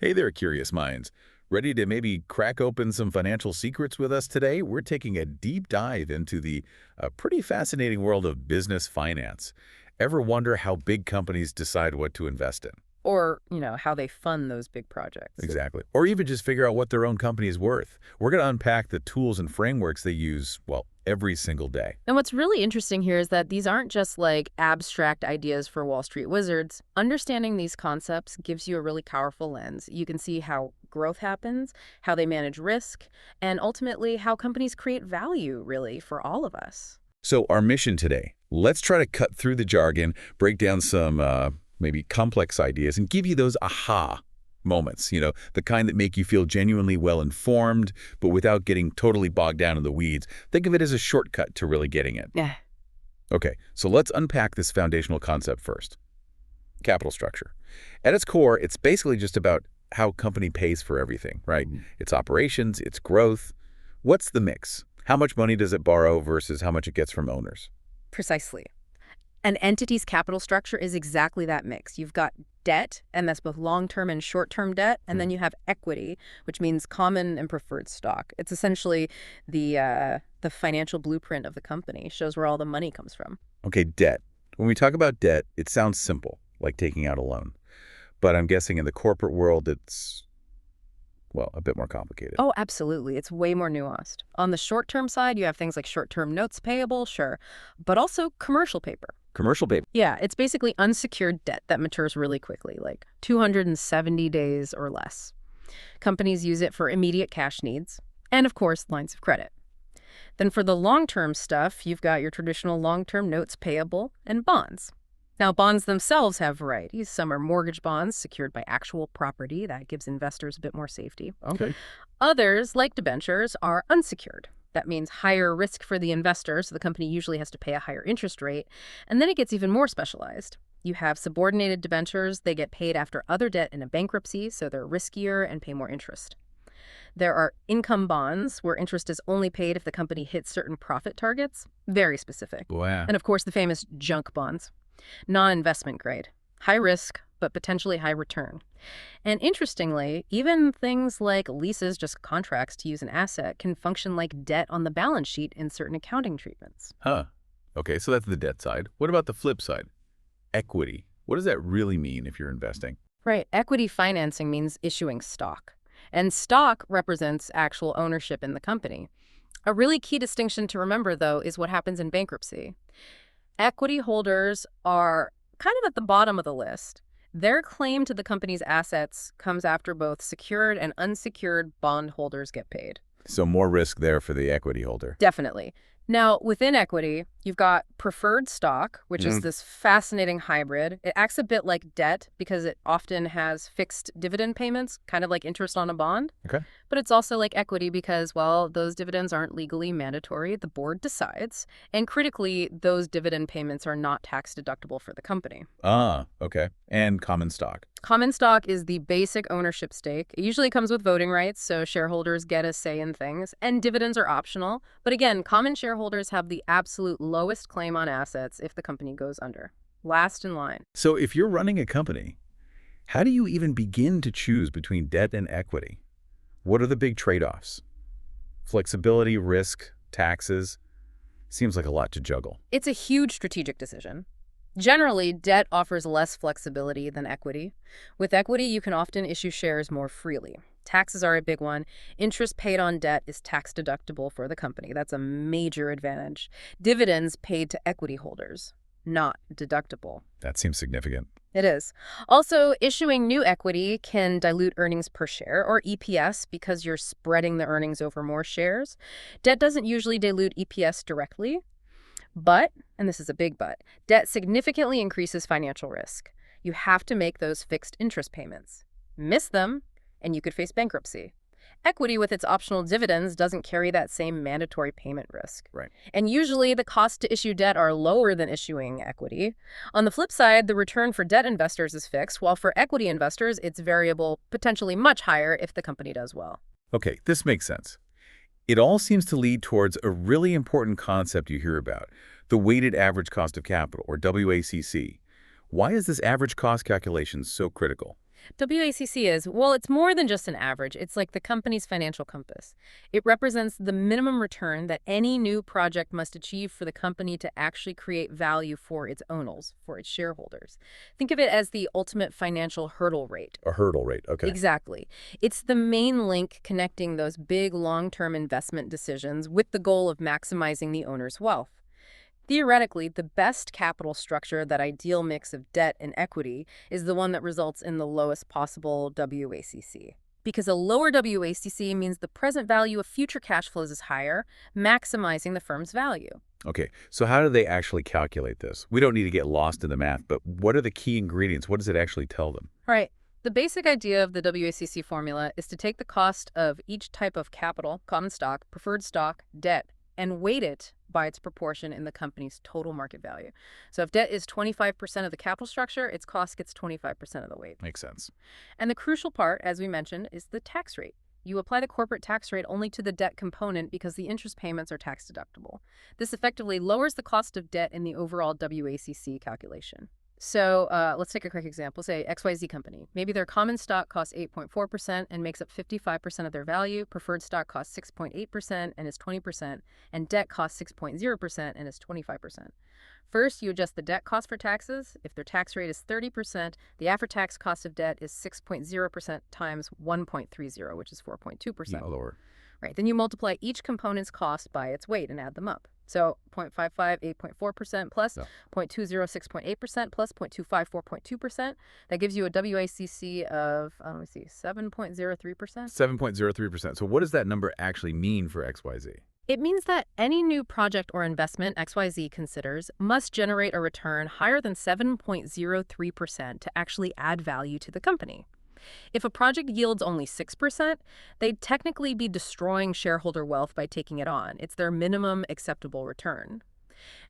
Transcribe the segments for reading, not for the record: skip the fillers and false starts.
Hey there, curious minds. Ready to maybe crack open some financial secrets with us today? We're taking a deep dive into the pretty fascinating world of business finance. Ever wonder how big companies decide what to invest in? Or, how they fund those big projects. Exactly. Or even just figure out what their own company is worth. We're going to unpack the tools and frameworks they use, well, every single day. And what's really interesting here is that these aren't just like abstract ideas for Wall Street wizards. Understanding these concepts gives you a really powerful lens. You can see how growth happens, how they manage risk, and ultimately how companies create value, really, for all of us. So our mission today, let's try to cut through the jargon, break down some maybe complex ideas, and give you those aha moments, the kind that make you feel genuinely well-informed, but without getting totally bogged down in the weeds. Think of it as a shortcut to really getting it. Yeah. Okay, so let's unpack this foundational concept first. Capital structure. At its core, it's basically just about how a company pays for everything, right? Its operations, its growth. What's the mix? How much money does it borrow versus how much it gets from owners? Precisely. An entity's capital structure is exactly that mix. You've got debt, and that's both long-term and short-term debt, and then you have equity, which means common and preferred stock. It's essentially the financial blueprint of the company, shows where all the money comes from. Okay, debt. When we talk about debt, it sounds simple, like taking out a loan. But I'm guessing in the corporate world, it's, well, a bit more complicated. Oh, absolutely. It's way more nuanced. On the short-term side, you have things like short-term notes payable, sure, but also commercial paper. Commercial paper. Yeah, it's basically unsecured debt that matures really quickly, like 270 days or less. Companies use it for immediate cash needs, and of course, lines of credit. Then for the long-term stuff, you've got your traditional long-term notes payable and bonds. Now, bonds themselves have varieties. Some are mortgage bonds secured by actual property. That gives investors a bit more safety. Okay. Others, like debentures, are unsecured. That means higher risk for the investor, so the company usually has to pay a higher interest rate. And then it gets even more specialized. You have subordinated debentures. They get paid after other debt in a bankruptcy, so they're riskier and pay more interest. There are income bonds, where interest is only paid if the company hits certain profit targets. Very specific. Wow. And of course, the famous junk bonds. Non-investment grade. High risk, but potentially high return. And interestingly, even things like leases, just contracts to use an asset, can function like debt on the balance sheet in certain accounting treatments. Huh. Okay, so that's the debt side. What about the flip side? Equity. What does that really mean if you're investing? Right. Equity financing means issuing stock. And stock represents actual ownership in the company. A really key distinction to remember, though, is what happens in bankruptcy. Equity holders are kind of at the bottom of the list. Their claim to the company's assets comes after both secured and unsecured bondholders get paid. So more risk there for the equity holder. Definitely. Now, within equity, you've got preferred stock, which is this fascinating hybrid. It acts a bit like debt because it often has fixed dividend payments, kind of like interest on a bond. Okay. But it's also like equity because, well, those dividends aren't legally mandatory. The board decides. And critically, those dividend payments are not tax deductible for the company. Ah, okay. And common stock. Common stock is the basic ownership stake. It usually comes with voting rights, so shareholders get a say in things. And dividends are optional. But again, common shareholders have the absolute lowest claim on assets if the company goes under. Last in line. So if you're running a company, how do you even begin to choose between debt and equity? What are the big trade-offs? Flexibility, risk, taxes. Seems like a lot to juggle. It's a huge strategic decision. Generally, debt offers less flexibility than equity. With equity, you can often issue shares more freely. Taxes are a big one. Interest paid on debt is tax deductible for the company. That's a major advantage. Dividends paid to equity holders, not deductible. That seems significant. It is. Also, issuing new equity can dilute earnings per share, or EPS, because you're spreading the earnings over more shares. Debt doesn't usually dilute EPS directly. But, and this is a big but, debt significantly increases financial risk. You have to make those fixed interest payments. Miss them, and you could face bankruptcy. Equity with its optional dividends doesn't carry that same mandatory payment risk. Right. And usually the costs to issue debt are lower than issuing equity. On the flip side, the return for debt investors is fixed, while for equity investors, it's variable, potentially much higher if the company does well. Okay, this makes sense. It all seems to lead towards a really important concept you hear about, the weighted average cost of capital, or WACC. Why is this average cost calculation so critical? WACC is, well, it's more than just an average. It's like the company's financial compass. It represents the minimum return that any new project must achieve for the company to actually create value for its owners, for its shareholders. Think of it as the ultimate financial hurdle rate. A hurdle rate, okay. Exactly. It's the main link connecting those big long-term investment decisions with the goal of maximizing the owner's wealth. Theoretically, the best capital structure, that ideal mix of debt and equity, is the one that results in the lowest possible WACC. Because a lower WACC means the present value of future cash flows is higher, maximizing the firm's value. Okay, so how do they actually calculate this? We don't need to get lost in the math, but what are the key ingredients? What does it actually tell them? All right. The basic idea of the WACC formula is to take the cost of each type of capital, common stock, preferred stock, debt, and weight it by its proportion in the company's total market value. So if debt is 25% of the capital structure, its cost gets 25% of the weight. Makes sense. And the crucial part, as we mentioned, is the tax rate. You apply the corporate tax rate only to the debt component because the interest payments are tax deductible. This effectively lowers the cost of debt in the overall WACC calculation. So let's take a quick example. Say XYZ company. Maybe their common stock costs 8.4% and makes up 55% of their value. Preferred stock costs 6.8% and is 20%. And debt costs 6.0% and is 25%. First, you adjust the debt cost for taxes. If their tax rate is 30%, the after-tax cost of debt is 6.0% times 1.30, which is 4.2%. Yeah, Lord. Right. Then you multiply each component's cost by its weight and add them up. So 0.55, 8.4% plus 0.20, 6.8% plus 0.25, 4.2%. That gives you a WACC of, 7.03%. 7.03%. So what does that number actually mean for XYZ? It means that any new project or investment XYZ considers must generate a return higher than 7.03% to actually add value to the company. If a project yields only 6%, they'd technically be destroying shareholder wealth by taking it on. It's their minimum acceptable return.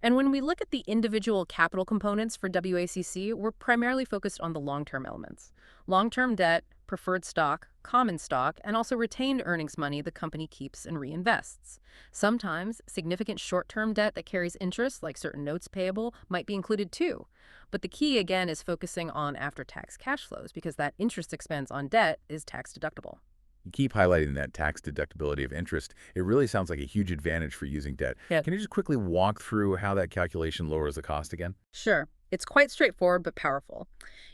And when we look at the individual capital components for WACC, we're primarily focused on the long-term elements. Long-term debt, preferred stock, common stock, and also retained earnings money the company keeps and reinvests. Sometimes, significant short-term debt that carries interest, like certain notes payable, might be included too. But the key, again, is focusing on after-tax cash flows because that interest expense on debt is tax deductible. You keep highlighting that tax deductibility of interest. It really sounds like a huge advantage for using debt. Yeah. Can you just quickly walk through how that calculation lowers the cost again? Sure. It's quite straightforward but powerful.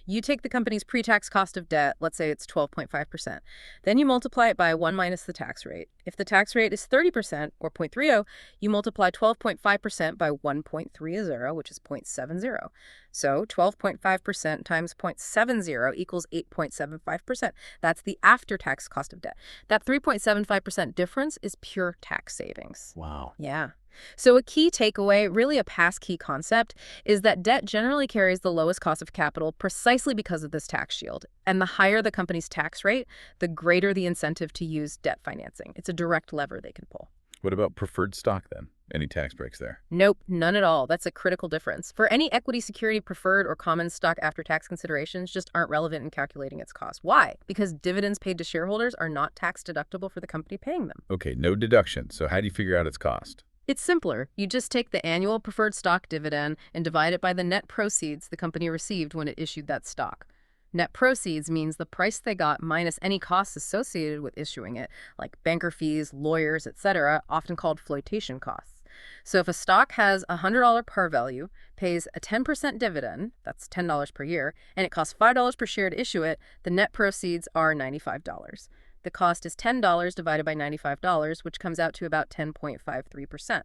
You take the company's pre-tax cost of debt, let's say it's 12.5%. Then you multiply it by 1 minus the tax rate. If the tax rate is 30%, or 0.30, you multiply 12.5% by 1.30, which is 0.70. So 12.5% times 0.70 equals 8.75%. That's the after-tax cost of debt. That 3.75% difference is pure tax savings. Wow. Yeah. So a key takeaway, really a pass-key concept, is that debt generally carries the lowest cost of capital precisely because of this tax shield. And the higher the company's tax rate, the greater the incentive to use debt financing. It's a direct lever they can pull. What about preferred stock then? Any tax breaks there? Nope, none at all. That's a critical difference. For any equity security, preferred or common stock after-tax considerations just aren't relevant in calculating its cost. Why? Because dividends paid to shareholders are not tax deductible for the company paying them. Okay, no deduction. So how do you figure out its cost? It's simpler. You just take the annual preferred stock dividend and divide it by the net proceeds the company received when it issued that stock. Net proceeds means the price they got minus any costs associated with issuing it, like banker fees, lawyers, etc., often called flotation costs. So if a stock has a $100 par value, pays a 10% dividend, that's $10 per year, and it costs $5 per share to issue it, the net proceeds are $95. The cost is $10 divided by $95, which comes out to about 10.53%.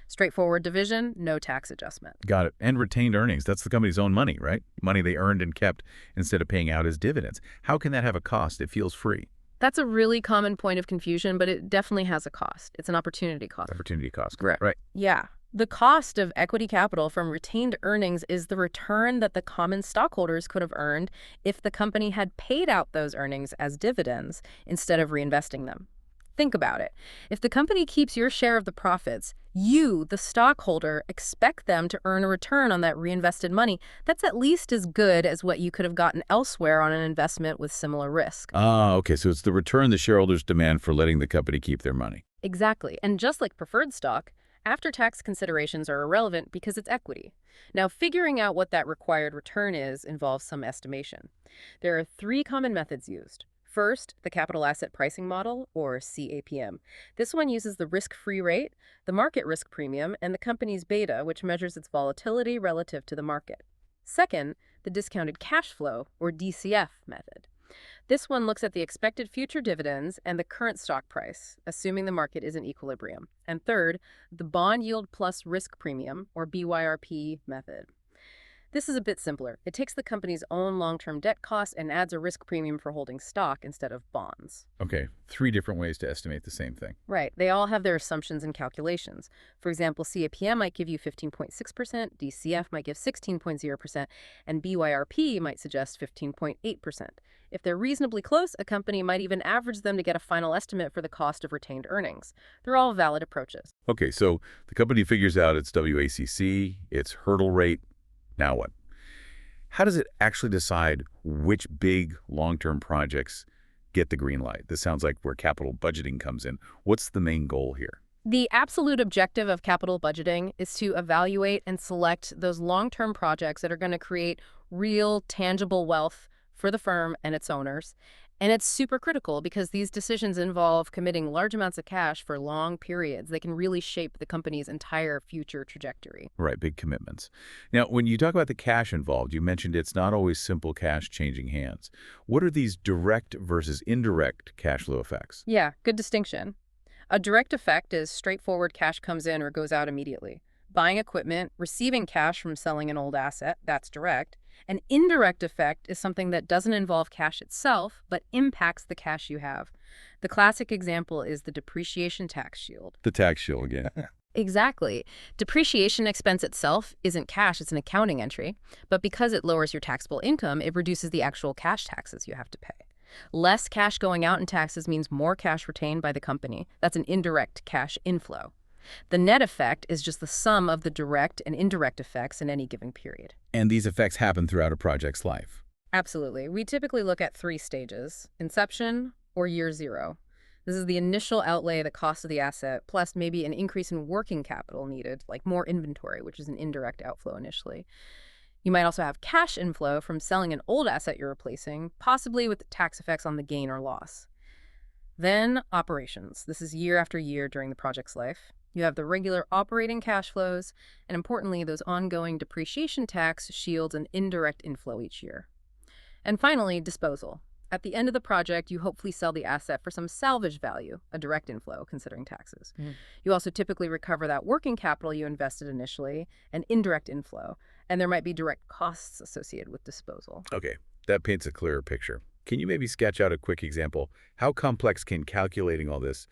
Straightforward division, no tax adjustment. Got it. And retained earnings. That's the company's own money, right? Money they earned and kept instead of paying out as dividends. How can that have a cost? It feels free. That's a really common point of confusion, but it definitely has a cost. It's an opportunity cost. Opportunity cost. Right. Yeah. The cost of equity capital from retained earnings is the return that the common stockholders could have earned if the company had paid out those earnings as dividends instead of reinvesting them. Think about it. If the company keeps your share of the profits, you, the stockholder, expect them to earn a return on that reinvested money that's at least as good as what you could have gotten elsewhere on an investment with similar risk. Ah, okay. So it's the return the shareholders demand for letting the company keep their money. Exactly. And just like preferred stock, After-tax considerations are irrelevant because it's equity. Now, figuring out what that required return is involves some estimation. There are three common methods used. First, the capital asset pricing model, or CAPM. This one uses the risk-free rate, the market risk premium, and the company's beta, which measures its volatility relative to the market. Second, the discounted cash flow, or DCF method. This one looks at the expected future dividends and the current stock price, assuming the market is in equilibrium. And third, the bond yield plus risk premium, or BYRP method. This is a bit simpler. It takes the company's own long-term debt cost and adds a risk premium for holding stock instead of bonds. Okay, three different ways to estimate the same thing. Right. They all have their assumptions and calculations. For example, CAPM might give you 15.6%, DCF might give 16.0%, and BYRP might suggest 15.8%. If they're reasonably close, a company might even average them to get a final estimate for the cost of retained earnings. They're all valid approaches. Okay, so the company figures out its WACC, its hurdle rate. Now what? How does it actually decide which big long-term projects get the green light? This sounds like where capital budgeting comes in. What's the main goal here? The absolute objective of capital budgeting is to evaluate and select those long-term projects that are going to create real, tangible wealth for the firm and its owners. And it's super critical because these decisions involve committing large amounts of cash for long periods. They can really shape the company's entire future trajectory. Right, big commitments. Now, when you talk about the cash involved, you mentioned it's not always simple cash changing hands. What are these direct versus indirect cash flow effects? Yeah, good distinction. A direct effect is straightforward cash comes in or goes out immediately. Buying equipment, receiving cash from selling an old asset, that's direct. An indirect effect is something that doesn't involve cash itself, but impacts the cash you have. The classic example is the depreciation tax shield. The tax shield again. Exactly. Depreciation expense itself isn't cash, it's an accounting entry. But because it lowers your taxable income, it reduces the actual cash taxes you have to pay. Less cash going out in taxes means more cash retained by the company. That's an indirect cash inflow. The net effect is just the sum of the direct and indirect effects in any given period. And these effects happen throughout a project's life. Absolutely. We typically look at three stages: inception or year zero. This is the initial outlay, the cost of the asset, plus maybe an increase in working capital needed, like more inventory, which is an indirect outflow initially. You might also have cash inflow from selling an old asset you're replacing, possibly with tax effects on the gain or loss. Then operations. This is year after year during the project's life. You have the regular operating cash flows, and importantly, those ongoing depreciation tax shields an indirect inflow each year. And finally, disposal. At the end of the project, you hopefully sell the asset for some salvage value, a direct inflow considering taxes. You also typically recover that working capital you invested initially, an indirect inflow, and there might be direct costs associated with disposal. Okay, that paints a clearer picture. Can you maybe sketch out a quick example? How complex can calculating all this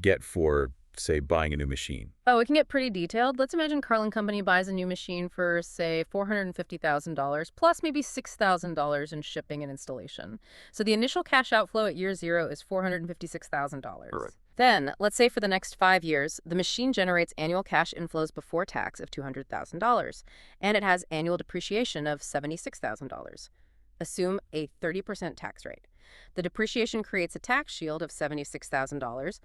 get for, say, buying a new machine? Oh, it can get pretty detailed. Let's imagine Carlin Company buys a new machine for, say, $450,000 plus maybe $6,000 in shipping and installation. So the initial cash outflow at year zero is $456,000. Right. Then, let's say for the next 5 years, the machine generates annual cash inflows before tax of $200,000, and it has annual depreciation of $76,000. Assume a 30% tax rate. The depreciation creates a tax shield of $76,000.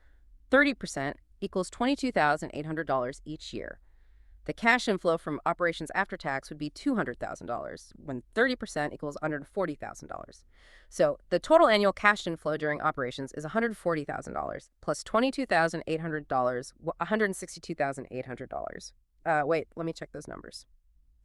30% equals $22,800 each year. The cash inflow from operations after tax would be $200,000, when 30% equals $140,000. So the total annual cash inflow during operations is $140,000 plus $22,800, $162,800. Wait, let me check those numbers.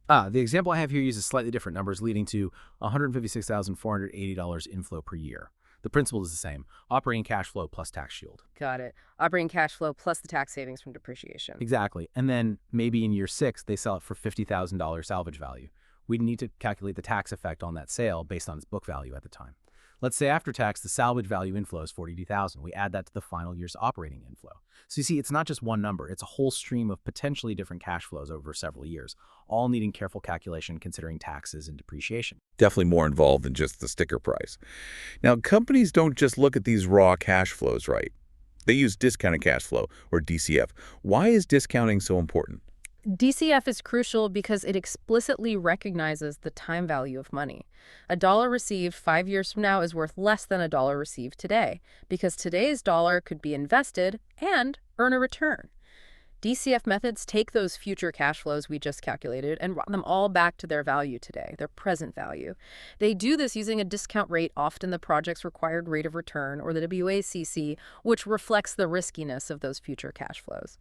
The example I have here uses slightly different numbers, leading to $156,480 inflow per year. The principle is the same: operating cash flow plus tax shield. Got it. Operating cash flow plus the tax savings from depreciation. Exactly. And then maybe in year 6, they sell it for $50,000 salvage value. We'd need to calculate the tax effect on that sale based on its book value at the time. Let's say after tax, the salvage value inflow is $42,000. We add that to the final year's operating inflow. So you see, it's not just one number. It's a whole stream of potentially different cash flows over several years, all needing careful calculation considering taxes and depreciation. Definitely more involved than just the sticker price. Now, companies don't just look at these raw cash flows, right? They use discounted cash flow, or DCF. Why is discounting so important? DCF is crucial because it explicitly recognizes the time value of money. A dollar received 5 years from now is worth less than a dollar received today, because today's dollar could be invested and earn a return. DCF methods take those future cash flows we just calculated and run them all back to their value today, their present value. They do this using a discount rate, often the project's required rate of return, or the WACC, which reflects the riskiness of those future cash flows.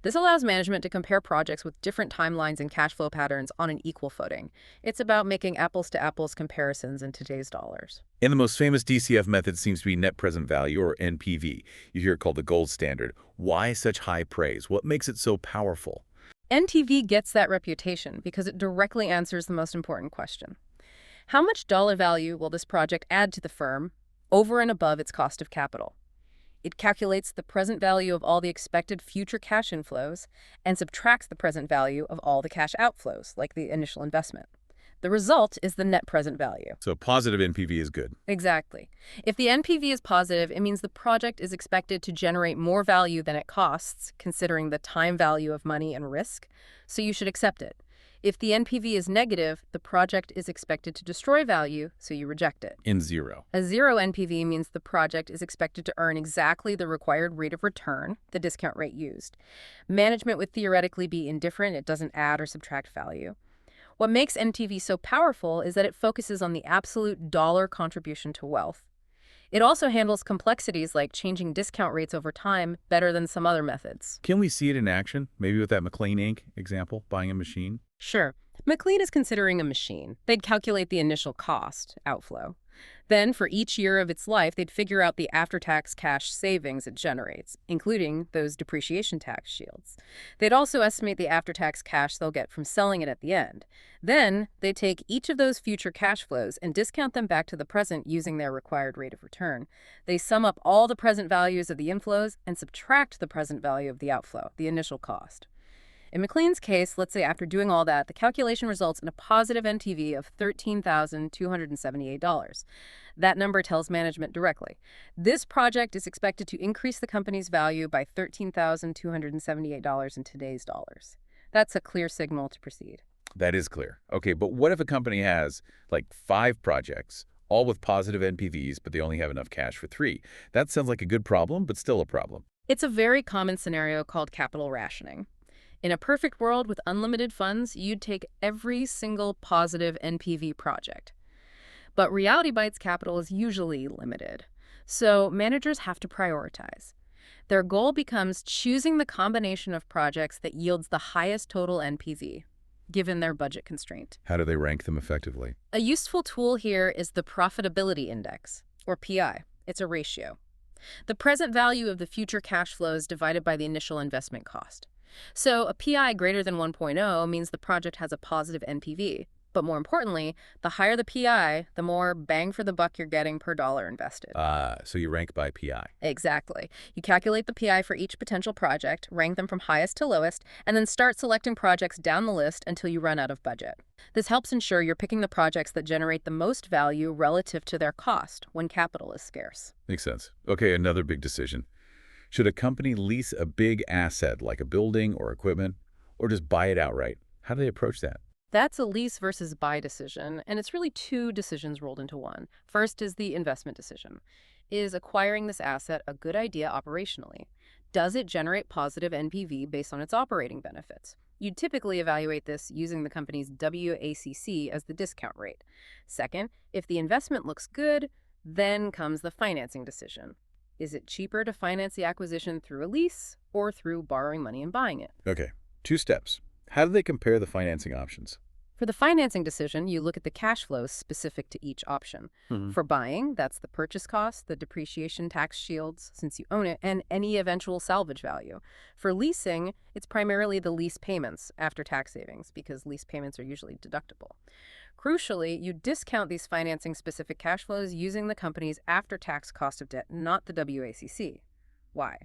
This allows management to compare projects with different timelines and cash flow patterns on an equal footing. It's about making apples-to-apples comparisons in today's dollars. And the most famous DCF method seems to be net present value, or NPV. You hear it called the gold standard. Why such high praise? What makes it so powerful? NTV gets that reputation because it directly answers the most important question. How much dollar value will this project add to the firm over and above its cost of capital? It calculates the present value of all the expected future cash inflows and subtracts the present value of all the cash outflows, like the initial investment. The result is the net present value. So positive NPV is good. Exactly. If the NPV is positive, it means the project is expected to generate more value than it costs, considering the time value of money and risk, so you should accept it. If the NPV is negative, the project is expected to destroy value, so you reject it. In zero. A zero NPV means the project is expected to earn exactly the required rate of return, the discount rate used. Management would theoretically be indifferent. It doesn't add or subtract value. What makes NTV so powerful is that it focuses on the absolute dollar contribution to wealth. It also handles complexities like changing discount rates over time better than some other methods. Can we see it in action? Maybe with that McLean Inc. example, buying a machine? Sure. McLean is considering a machine. They'd calculate the initial cost, outflow. Then, for each year of its life, they'd figure out the after-tax cash savings it generates, including those depreciation tax shields. They'd also estimate the after-tax cash they'll get from selling it at the end. Then, they'd take each of those future cash flows and discount them back to the present using their required rate of return. They sum up all the present values of the inflows and subtract the present value of the outflow, the initial cost. In McLean's case, let's say after doing all that, the calculation results in a positive NTV of $13,278. That number tells management directly. This project is expected to increase the company's value by $13,278 in today's dollars. That's a clear signal to proceed. That is clear. Okay, but what if a company has like 5 projects, all with positive NPVs, but they only have enough cash for 3? That sounds like a good problem, but still a problem. It's a very common scenario called capital rationing. In a perfect world with unlimited funds, you'd take every single positive NPV project. But reality bites capital is usually limited, so managers have to prioritize. Their goal becomes choosing the combination of projects that yields the highest total NPV, given their budget constraint. How do they rank them effectively? A useful tool here is the profitability index, or PI. It's a ratio. The present value of the future cash flows divided by the initial investment cost. So a PI greater than 1.0 means the project has a positive NPV. But more importantly, the higher the PI, the more bang for the buck you're getting per dollar invested. So you rank by PI. Exactly. You calculate the PI for each potential project, rank them from highest to lowest, and then start selecting projects down the list until you run out of budget. This helps ensure you're picking the projects that generate the most value relative to their cost when capital is scarce. Makes sense. Okay, another big decision. Should a company lease a big asset like a building or equipment, or just buy it outright? How do they approach that? That's a lease versus buy decision, and it's really 2 decisions rolled into one. First is the investment decision. Is acquiring this asset a good idea operationally? Does it generate positive NPV based on its operating benefits? You'd typically evaluate this using the company's WACC as the discount rate. Second, if the investment looks good, then comes the financing decision. Is it cheaper to finance the acquisition through a lease or through borrowing money and buying it? Okay, 2 steps. How do they compare the financing options? For the financing decision, you look at the cash flows specific to each option. For buying, that's the purchase cost, the depreciation tax shields, since you own it, and any eventual salvage value. For leasing, it's primarily the lease payments after tax savings, because lease payments are usually deductible. Crucially, you discount these financing-specific cash flows using the company's after-tax cost of debt, not the WACC. Why?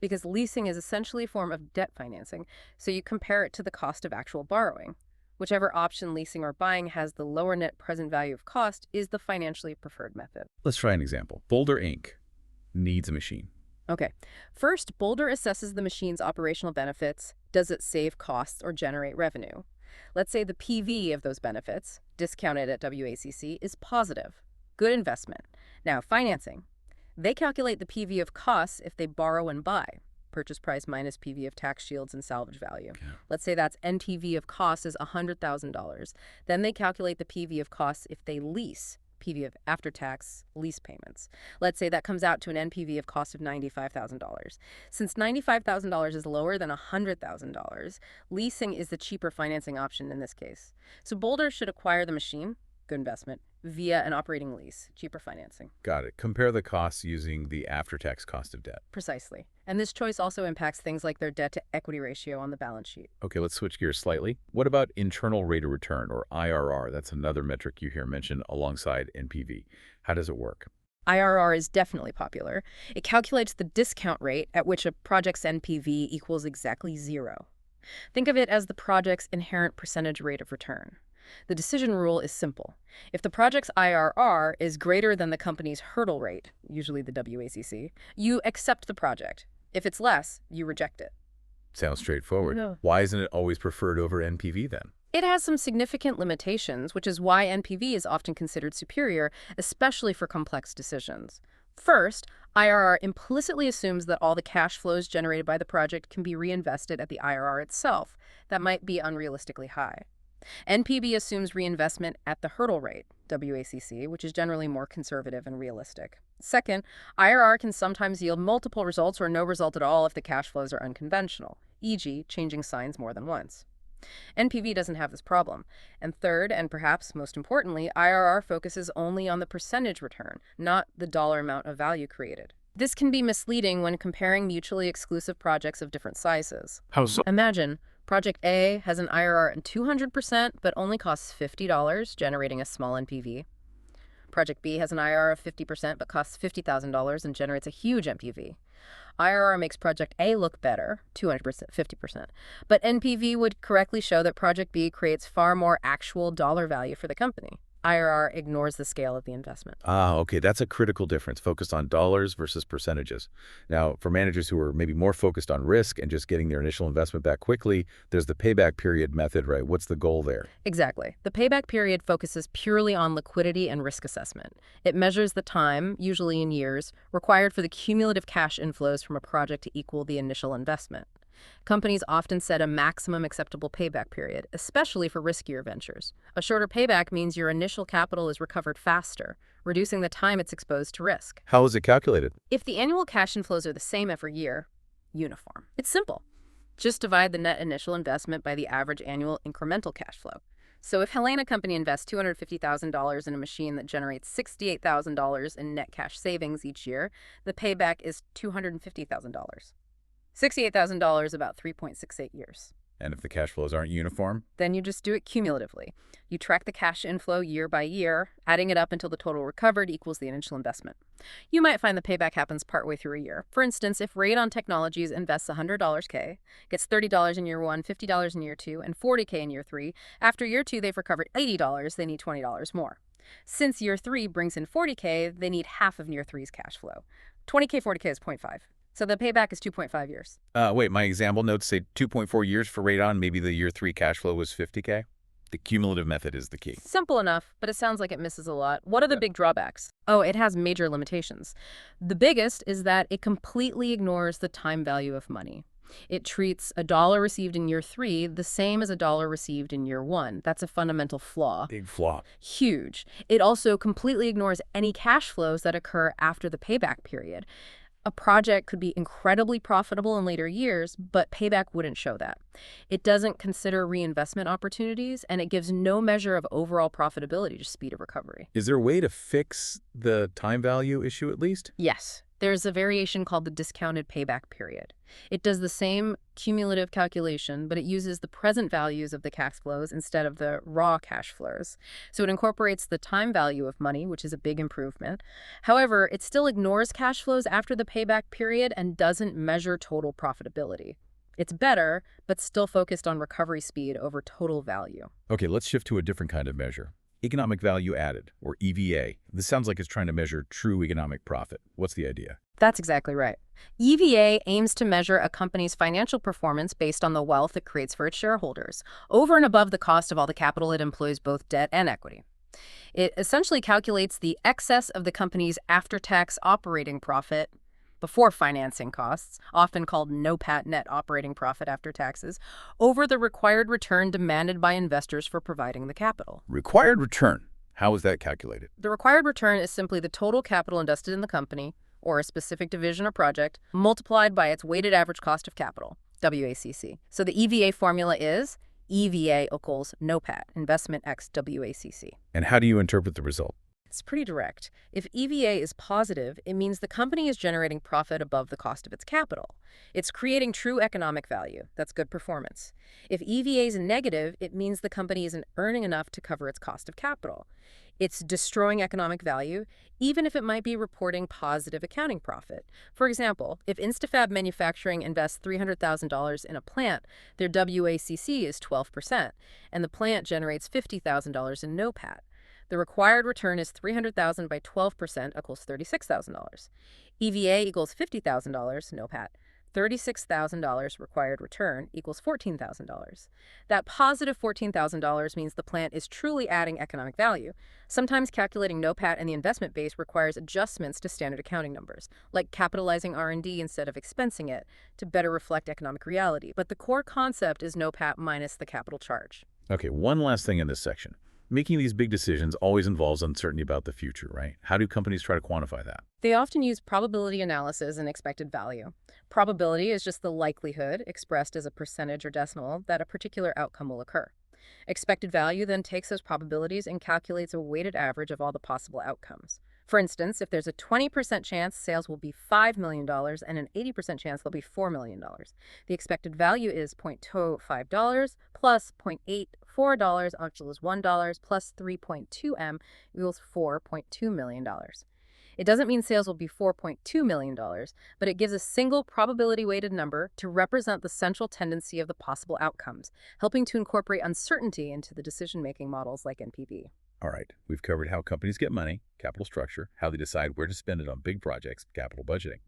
Because leasing is essentially a form of debt financing, so you compare it to the cost of actual borrowing. Whichever option, leasing or buying, has the lower net present value of cost is the financially preferred method. Let's try an example. Boulder Inc. needs a machine. Okay. First, Boulder assesses the machine's operational benefits. Does it save costs or generate revenue? Let's say the PV of those benefits, discounted at WACC, is positive. Good investment. Now, financing. They calculate the PV of costs if they borrow and buy. purchase price minus PV of tax shields and salvage value. Yeah. Let's say that's NPV of costs is $100,000. Then they calculate the PV of costs if they lease, PV of after-tax lease payments. Let's say that comes out to an NPV of cost of $95,000. Since $95,000 is lower than $100,000, leasing is the cheaper financing option in this case. So Boulder should acquire the machine, good investment, via an operating lease, cheaper financing. Got it. Compare the costs using the after-tax cost of debt. Precisely. And this choice also impacts things like their debt-to-equity ratio on the balance sheet. Okay, let's switch gears slightly. What about internal rate of return, or IRR? That's another metric you hear mentioned alongside NPV. How does it work? IRR is definitely popular. It calculates the discount rate at which a project's NPV equals exactly 0. Think of it as the project's inherent percentage rate of return. The decision rule is simple. If the project's IRR is greater than the company's hurdle rate, usually the WACC, you accept the project. If it's less, you reject it. Sounds straightforward. No. Why isn't it always preferred over NPV then? It has some significant limitations, which is why NPV is often considered superior, especially for complex decisions. First, IRR implicitly assumes that all the cash flows generated by the project can be reinvested at the IRR itself. That might be unrealistically high. NPV assumes reinvestment at the hurdle rate, WACC, which is generally more conservative and realistic. Second, IRR can sometimes yield multiple results or no result at all if the cash flows are unconventional, e.g., changing signs more than once. NPV doesn't have this problem. And third, and perhaps most importantly, IRR focuses only on the percentage return, not the dollar amount of value created. This can be misleading when comparing mutually exclusive projects of different sizes. How so? Imagine Project A has an IRR at 200% but only costs $50, generating a small NPV. Project B has an IRR of 50% but costs $50,000 and generates a huge NPV. IRR makes Project A look better, 200%, 50%, but NPV would correctly show that Project B creates far more actual dollar value for the company. IRR ignores the scale of the investment. Okay, that's a critical difference, focused on dollars versus percentages. Now, for managers who are maybe more focused on risk and just getting their initial investment back quickly, there's the payback period method, right? What's the goal there? Exactly. The payback period focuses purely on liquidity and risk assessment. It measures the time, usually in years, required for the cumulative cash inflows from a project to equal the initial investment. Companies often set a maximum acceptable payback period, especially for riskier ventures. A shorter payback means your initial capital is recovered faster, reducing the time it's exposed to risk. How is it calculated? If the annual cash inflows are the same every year, uniform. It's simple. Just divide the net initial investment by the average annual incremental cash flow. So if Helena Company invests $250,000 in a machine that generates $68,000 in net cash savings each year, the payback is $250,000. $68,000 about 3.68 years. And if the cash flows aren't uniform? Then you just do it cumulatively. You track the cash inflow year by year, adding it up until the total recovered equals the initial investment. You might find the payback happens partway through a year. For instance, if Radon Technologies invests $100 K, gets $30 in year 1, $50 in year 2, and $40K in year 3, after year 2 they've recovered $80, they need $20 more. Since year 3 brings in $40K, they need half of year 3's cash flow. $20K, $40K is 0.5. So the payback is 2.5 years. Wait, my example notes say 2.4 years for Radon. Maybe the year 3 cash flow was 50K? The cumulative method is the key. Simple enough, but it sounds like it misses a lot. What are the big drawbacks? Oh, it has major limitations. The biggest is that it completely ignores the time value of money. It treats a dollar received in year 3 the same as a dollar received in year 1. That's a fundamental flaw. Big flaw. Huge. It also completely ignores any cash flows that occur after the payback period. A project could be incredibly profitable in later years, but payback wouldn't show that. It doesn't consider reinvestment opportunities, and it gives no measure of overall profitability to speed of recovery. Is there a way to fix the time value issue at least? Yes. There's a variation called the discounted payback period. It does the same cumulative calculation, but it uses the present values of the cash flows instead of the raw cash flows. So it incorporates the time value of money, which is a big improvement. However, it still ignores cash flows after the payback period and doesn't measure total profitability. It's better, but still focused on recovery speed over total value. Okay, let's shift to a different kind of measure. Economic value added, or EVA. This sounds like it's trying to measure true economic profit. What's the idea? That's exactly right. EVA aims to measure a company's financial performance based on the wealth it creates for its shareholders, over and above the cost of all the capital it employs, both debt and equity. It essentially calculates the excess of the company's after-tax operating profit before financing costs, often called NOPAT, net operating profit after taxes, over the required return demanded by investors for providing the capital. Required return. How is that calculated? The required return is simply the total capital invested in the company or a specific division or project multiplied by its weighted average cost of capital, WACC. So the EVA formula is EVA equals NOPAT, investment x WACC. And how do you interpret the result? It's pretty direct. If EVA is positive, it means the company is generating profit above the cost of its capital. It's creating true economic value. That's good performance. If EVA is negative, it means the company isn't earning enough to cover its cost of capital. It's destroying economic value, even if it might be reporting positive accounting profit. For example, if Instafab Manufacturing invests $300,000 in a plant, their WACC is 12%, and the plant generates $50,000 in NOPAT. The required return is $300,000 by 12% equals $36,000. EVA equals $50,000, NOPAT. $36,000 required return equals $14,000. That positive $14,000 means the plant is truly adding economic value. Sometimes calculating NOPAT and the investment base requires adjustments to standard accounting numbers, like capitalizing R&D instead of expensing it, to better reflect economic reality. But the core concept is NOPAT minus the capital charge. Okay, one last thing in this section. Making these big decisions always involves uncertainty about the future, right? How do companies try to quantify that? They often use probability analysis and expected value. Probability is just the likelihood, expressed as a percentage or decimal, that a particular outcome will occur. Expected value then takes those probabilities and calculates a weighted average of all the possible outcomes. For instance, if there's a 20% chance sales will be $5 million and an 80% chance they'll be $4 million, the expected value is $0.25 plus $0.84, actually is $1, plus 3.2M equals $4.2 million. It doesn't mean sales will be $4.2 million, but it gives a single probability-weighted number to represent the central tendency of the possible outcomes, helping to incorporate uncertainty into the decision-making models like NPV. All right, we've covered how companies get money, capital structure, how they decide where to spend it on big projects, capital budgeting.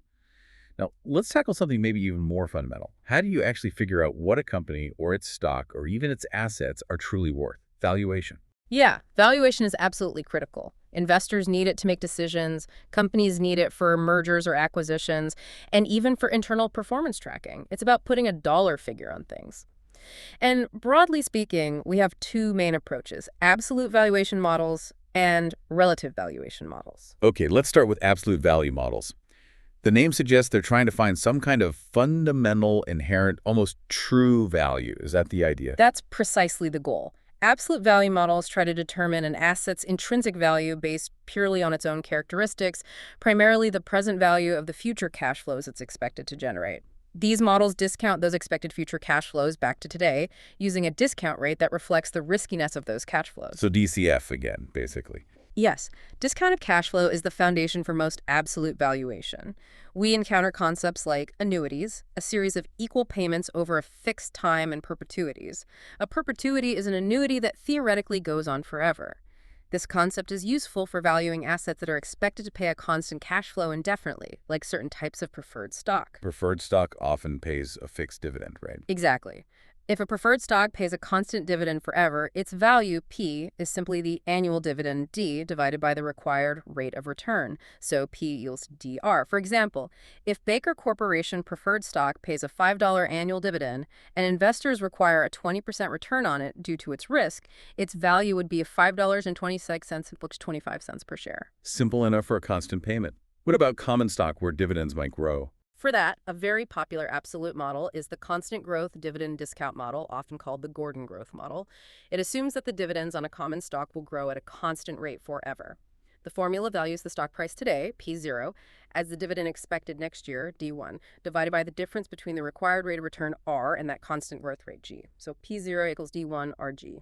Now, let's tackle something maybe even more fundamental. How do you actually figure out what a company or its stock or even its assets are truly worth? Valuation. Yeah, valuation is absolutely critical. Investors need it to make decisions, companies need it for mergers or acquisitions, and even for internal performance tracking. It's about putting a dollar figure on things. And broadly speaking, we have two main approaches: absolute valuation models and relative valuation models. Okay, let's start with absolute value models. The name suggests they're trying to find some kind of fundamental, inherent, almost true value. Is that the idea? That's precisely the goal. Absolute value models try to determine an asset's intrinsic value based purely on its own characteristics, primarily the present value of the future cash flows it's expected to generate. These models discount those expected future cash flows back to today using a discount rate that reflects the riskiness of those cash flows. So DCF again, basically. Yes, discounted cash flow is the foundation for most absolute valuation. We encounter concepts like annuities, a series of equal payments over a fixed time, and perpetuities. A perpetuity is an annuity that theoretically goes on forever. This concept is useful for valuing assets that are expected to pay a constant cash flow indefinitely, like certain types of preferred stock. Preferred stock often pays a fixed dividend, right? Exactly. If a preferred stock pays a constant dividend forever, its value, P, is simply the annual dividend, D, divided by the required rate of return. So P equals DR. For example, if Baker Corporation preferred stock pays a $5 annual dividend and investors require a 20% return on it due to its risk, its value would be $5.26 equals 25 cents per share. Simple enough for a constant payment. What about common stock where dividends might grow? For that, a very popular absolute model is the constant growth dividend discount model, often called the Gordon growth model. It assumes that the dividends on a common stock will grow at a constant rate forever. The formula values the stock price today, P0, as the dividend expected next year, D1, divided by the difference between the required rate of return, R, and that constant growth rate, G. So P0 equals D1, RG.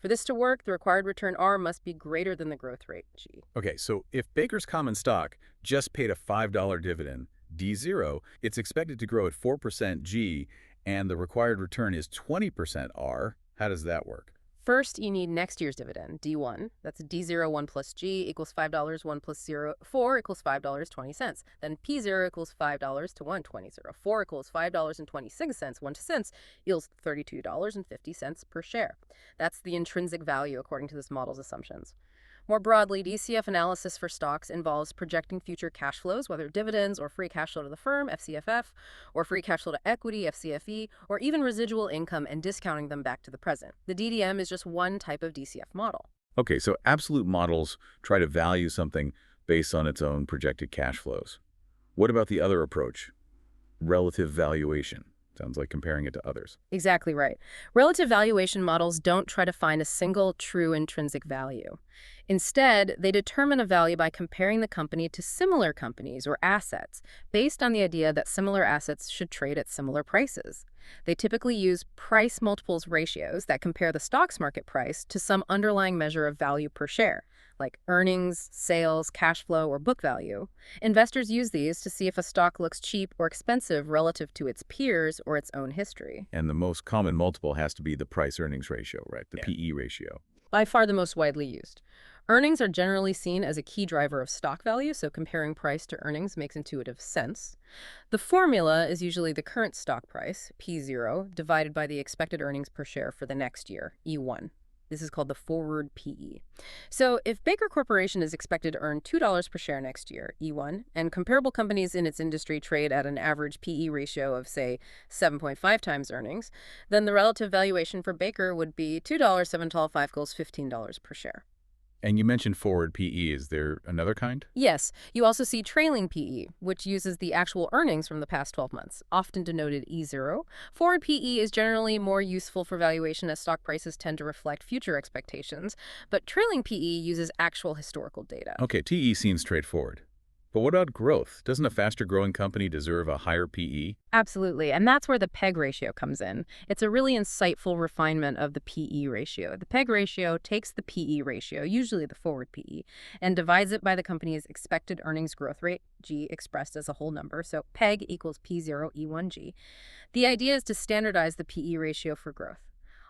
For this to work, the required return, R, must be greater than the growth rate, G. Okay, so if Baker's common stock just paid a $5 dividend, D0, it's expected to grow at 4% G, and the required return is 20% R. How does that work? First, you need next year's dividend, D1. That's D0, 1 plus G equals $5, 1 plus 0, 4 equals $5.20. Then P0 equals $5 to 120. 4 equals $5.26, 1 cents equals $32.50 per share. That's the intrinsic value according to this model's assumptions. More broadly, DCF analysis for stocks involves projecting future cash flows, whether dividends or free cash flow to the firm, FCFF, or free cash flow to equity, FCFE, or even residual income and discounting them back to the present. The DDM is just one type of DCF model. Okay, so absolute models try to value something based on its own projected cash flows. What about the other approach? Relative valuation. Sounds like comparing it to others. Exactly right. Relative valuation models don't try to find a single true intrinsic value. Instead, they determine a value by comparing the company to similar companies or assets, based on the idea that similar assets should trade at similar prices. They typically use price multiples ratios that compare the stock's market price to some underlying measure of value per share, like earnings, sales, cash flow, or book value. Investors use these to see if a stock looks cheap or expensive relative to its peers or its own history. And the most common multiple has to be the price-earnings ratio, right? The PE ratio. By far the most widely used. Earnings are generally seen as a key driver of stock value, so comparing price to earnings makes intuitive sense. The formula is usually the current stock price, P0, divided by the expected earnings per share for the next year, E1. This is called the forward PE. So if Baker Corporation is expected to earn $2 per share next year, E1, and comparable companies in its industry trade at an average PE ratio of, say, 7.5 times earnings, then the relative valuation for Baker would be $2.725 equals $15 per share. And you mentioned forward PE. Is there another kind? Yes, you also see trailing PE, which uses the actual earnings from the past 12 months, often denoted E0. Forward PE is generally more useful for valuation as stock prices tend to reflect future expectations, but trailing PE uses actual historical data. Okay, TE seems straightforward. But what about growth? Doesn't a faster-growing company deserve a higher PE? Absolutely, and that's where the PEG ratio comes in. It's a really insightful refinement of the PE ratio. The PEG ratio takes the PE ratio, usually the forward PE, and divides it by the company's expected earnings growth rate, G expressed as a whole number, so PEG equals P0 E1G. The idea is to standardize the PE ratio for growth.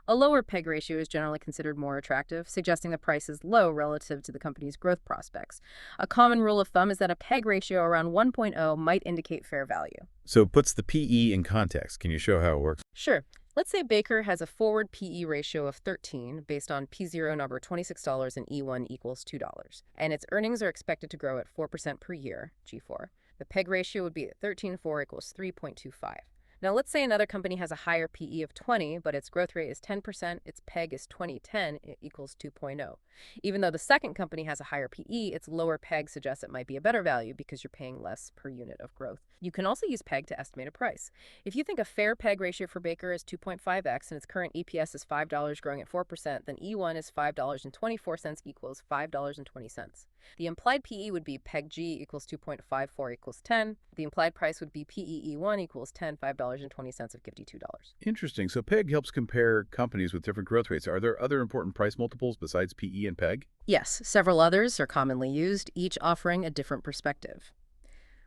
A lower PEG ratio is generally considered more attractive, suggesting the price is low relative to the company's growth prospects. A common rule of thumb is that a PEG ratio around 1.0 might indicate fair value. So it puts the PE in context. Can you show how it works? Sure. Let's say Baker has a forward PE ratio of 13 based on P0 number $26 and E1 equals $2, and its earnings are expected to grow at 4% per year, G4. The PEG ratio would be at 13.4 equals 3.25. Now, let's say another company has a higher PE of 20, but its growth rate is 10%, its PEG is 2010, it equals 2.0. Even though the second company has a higher PE, its lower PEG suggests it might be a better value because you're paying less per unit of growth. You can also use PEG to estimate a price. If you think a fair PEG ratio for Baker is 2.5x and its current EPS is $5 growing at 4%, then E1 is $5.24 equals $5.20. The implied PE would be PEG G equals 2.54 equals 10. The implied price would be PEE1 equals 10, $5.20 of $52. Interesting. So PEG helps compare companies with different growth rates. Are there other important price multiples besides PE and PEG? Yes, several others are commonly used, each offering a different perspective.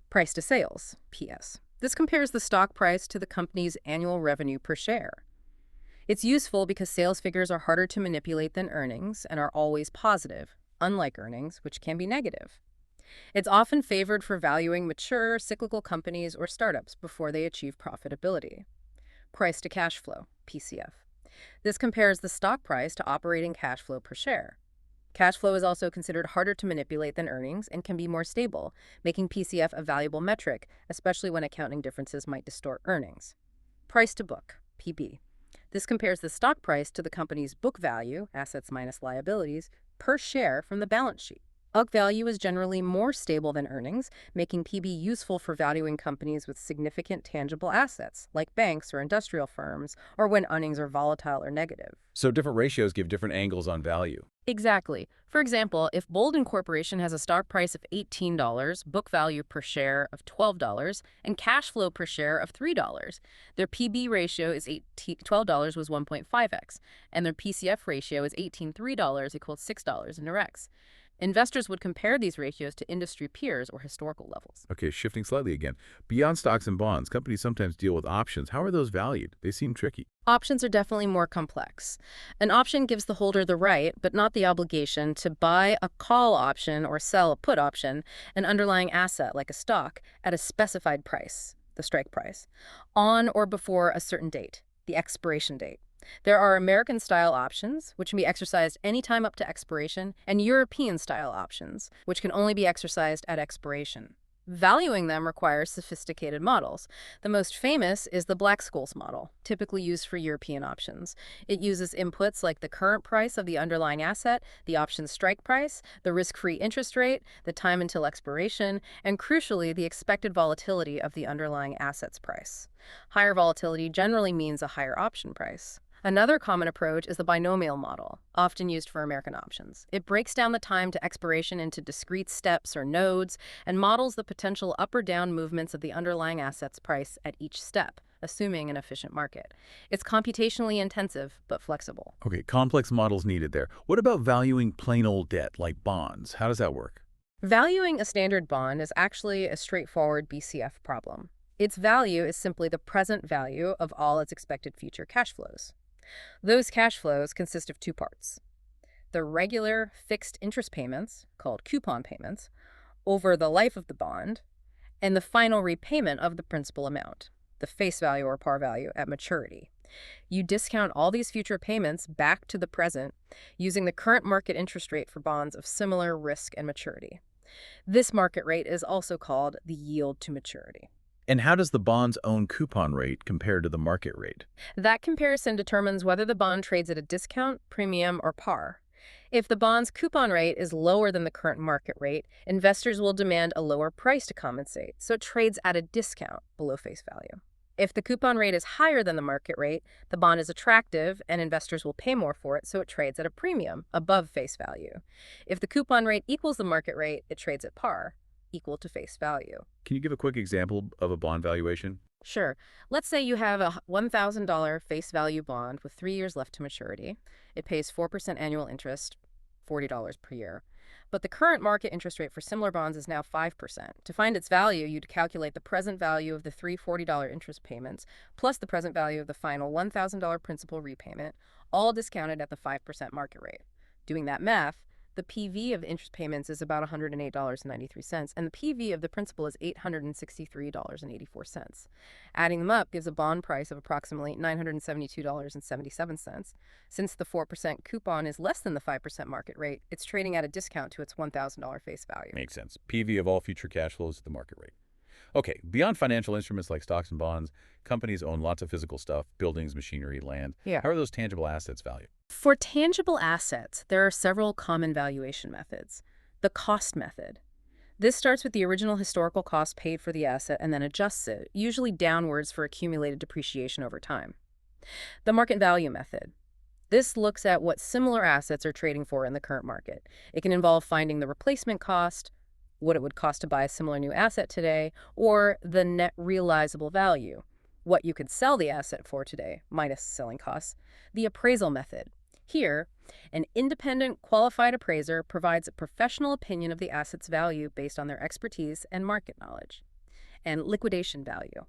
Price to sales, PS. This compares the stock price to the company's annual revenue per share. It's useful because sales figures are harder to manipulate than earnings and are always positive, unlike earnings, which can be negative. It's often favored for valuing mature, cyclical companies or startups before they achieve profitability. Price to cash flow, PCF. This compares the stock price to operating cash flow per share. Cash flow is also considered harder to manipulate than earnings and can be more stable, making PCF a valuable metric, especially when accounting differences might distort earnings. Price to book, PB. This compares the stock price to the company's book value, assets minus liabilities, per share from the balance sheet. Book value is generally more stable than earnings, making PB useful for valuing companies with significant tangible assets, like banks or industrial firms, or when earnings are volatile or negative. So different ratios give different angles on value. Exactly. For example, if Bolden Corporation has a stock price of $18, book value per share of $12, and cash flow per share of $3, their PB ratio is $12 was 1.5x, and their PCF ratio is $3 equals $6 in direct. Investors would compare these ratios to industry peers or historical levels. Okay, shifting slightly again. Beyond stocks and bonds, companies sometimes deal with options. How are those valued? They seem tricky. Options are definitely more complex. An option gives the holder the right, but not the obligation, to buy a call option or sell a put option, an underlying asset like a stock, at a specified price, the strike price, on or before a certain date, the expiration date. There are American-style options, which can be exercised anytime up to expiration, and European-style options, which can only be exercised at expiration. Valuing them requires sophisticated models. The most famous is the Black-Scholes model, typically used for European options. It uses inputs like the current price of the underlying asset, the option's strike price, the risk-free interest rate, the time until expiration, and crucially, the expected volatility of the underlying asset's price. Higher volatility generally means a higher option price. Another common approach is the binomial model, often used for American options. It breaks down the time to expiration into discrete steps or nodes and models the potential up or down movements of the underlying asset's price at each step, assuming an efficient market. It's computationally intensive, but flexible. Okay, complex models needed there. What about valuing plain old debt, like bonds? How does that work? Valuing a standard bond is actually a straightforward BCF problem. Its value is simply the present value of all its expected future cash flows. Those cash flows consist of two parts: the regular fixed interest payments, called coupon payments, over the life of the bond, and the final repayment of the principal amount, the face value or par value at maturity. You discount all these future payments back to the present using the current market interest rate for bonds of similar risk and maturity. This market rate is also called the yield to maturity. And how does the bond's own coupon rate compare to the market rate? That comparison determines whether the bond trades at a discount, premium, or par. If the bond's coupon rate is lower than the current market rate, investors will demand a lower price to compensate, so it trades at a discount below face value. If the coupon rate is higher than the market rate, the bond is attractive and investors will pay more for it, so it trades at a premium above face value. If the coupon rate equals the market rate, it trades at par, equal to face value. Can you give a quick example of a bond valuation? Sure. Let's say you have a $1,000 face value bond with 3 years left to maturity. It pays 4% annual interest, $40 per year. But the current market interest rate for similar bonds is now 5%. To find its value, you'd calculate the present value of the three $40 interest payments plus the present value of the final $1,000 principal repayment, all discounted at the 5% market rate. Doing that math, the PV of the interest payments is about $108.93, and the PV of the principal is $863.84. Adding them up gives a bond price of approximately $972.77. Since the 4% coupon is less than the 5% market rate, it's trading at a discount to its $1,000 face value. Makes sense. PV of all future cash flows at the market rate. Okay, beyond financial instruments like stocks and bonds, companies own lots of physical stuff, buildings, machinery, land. Yeah. How are those tangible assets valued? For tangible assets, there are several common valuation methods. The cost method. This starts with the original historical cost paid for the asset and then adjusts it, usually downwards for accumulated depreciation over time. The market value method. This looks at what similar assets are trading for in the current market. It can involve finding the replacement cost, what it would cost to buy a similar new asset today, or the net realizable value, what you could sell the asset for today, minus selling costs. The appraisal method. Here, an independent, qualified appraiser provides a professional opinion of the asset's value based on their expertise and market knowledge. And liquidation value.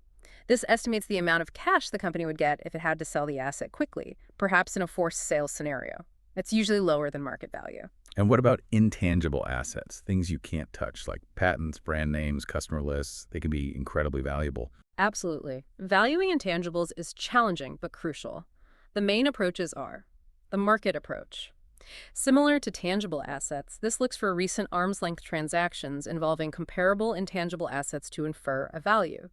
This estimates the amount of cash the company would get if it had to sell the asset quickly, perhaps in a forced sales scenario. It's usually lower than market value. And what about intangible assets, things you can't touch, like patents, brand names, customer lists? They can be incredibly valuable. Absolutely. Valuing intangibles is challenging but crucial. The main approaches are the market approach. Similar to tangible assets, this looks for recent arm's-length transactions involving comparable intangible assets to infer a value.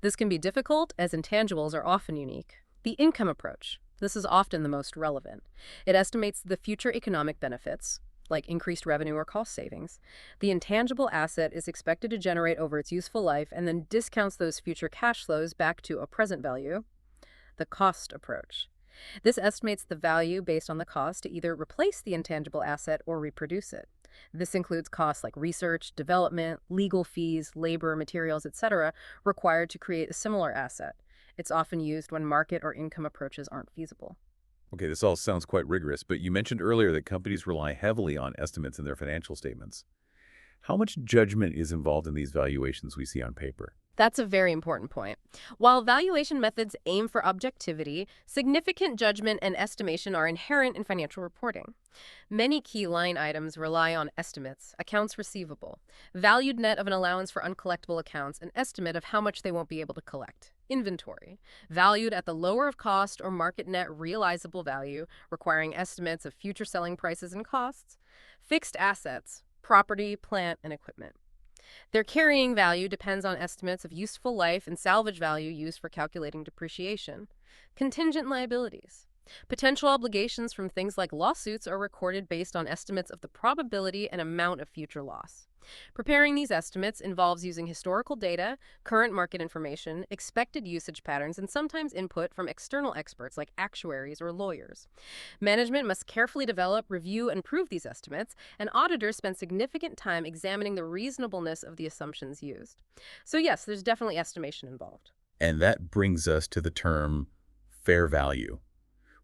This can be difficult, as intangibles are often unique. The income approach. This is often the most relevant. It estimates the future economic benefits, like increased revenue or cost savings. The intangible asset is expected to generate over its useful life and then discounts those future cash flows back to a present value. The cost approach. This estimates the value based on the cost to either replace the intangible asset or reproduce it. This includes costs like research, development, legal fees, labor, materials, etc., required to create a similar asset. It's often used when market or income approaches aren't feasible. Okay, this all sounds quite rigorous, but you mentioned earlier that companies rely heavily on estimates in their financial statements. How much judgment is involved in these valuations we see on paper? That's a very important point. While valuation methods aim for objectivity, significant judgment and estimation are inherent in financial reporting. Many key line items rely on estimates: accounts receivable, valued net of an allowance for uncollectible accounts, an estimate of how much they won't be able to collect; inventory, valued at the lower of cost or market net realizable value, requiring estimates of future selling prices and costs; fixed assets, property, plant, and equipment. Their carrying value depends on estimates of useful life and salvage value used for calculating depreciation. Contingent liabilities. Potential obligations from things like lawsuits are recorded based on estimates of the probability and amount of future loss. Preparing these estimates involves using historical data, current market information, expected usage patterns, and sometimes input from external experts like actuaries or lawyers. Management must carefully develop, review, and prove these estimates, and auditors spend significant time examining the reasonableness of the assumptions used. So yes, there's definitely estimation involved. And that brings us to the term fair value,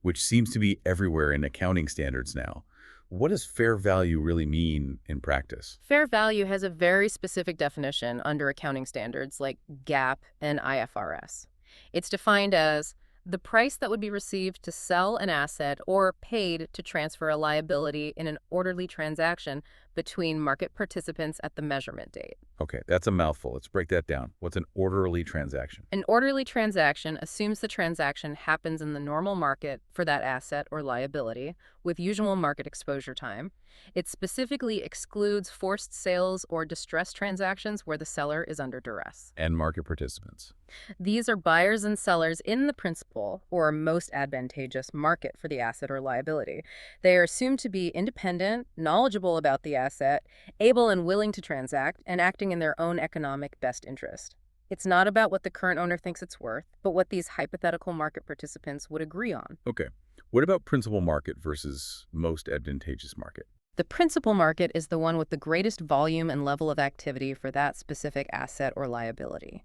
which seems to be everywhere in accounting standards now. What does fair value really mean in practice? Fair value has a very specific definition under accounting standards like GAAP and IFRS. It's defined as the price that would be received to sell an asset or paid to transfer a liability in an orderly transaction between market participants at the measurement date. Okay, that's a mouthful. Let's break that down. What's an orderly transaction? An orderly transaction assumes the transaction happens in the normal market for that asset or liability, with usual market exposure time. It specifically excludes forced sales or distressed transactions where the seller is under duress. And market participants. These are buyers and sellers in the principal or most advantageous market for the asset or liability. They are assumed to be independent, knowledgeable about the asset, able and willing to transact, and acting in their own economic best interest. It's not about what the current owner thinks it's worth, but what these hypothetical market participants would agree on. Okay. What about principal market versus most advantageous market? The principal market is the one with the greatest volume and level of activity for that specific asset or liability.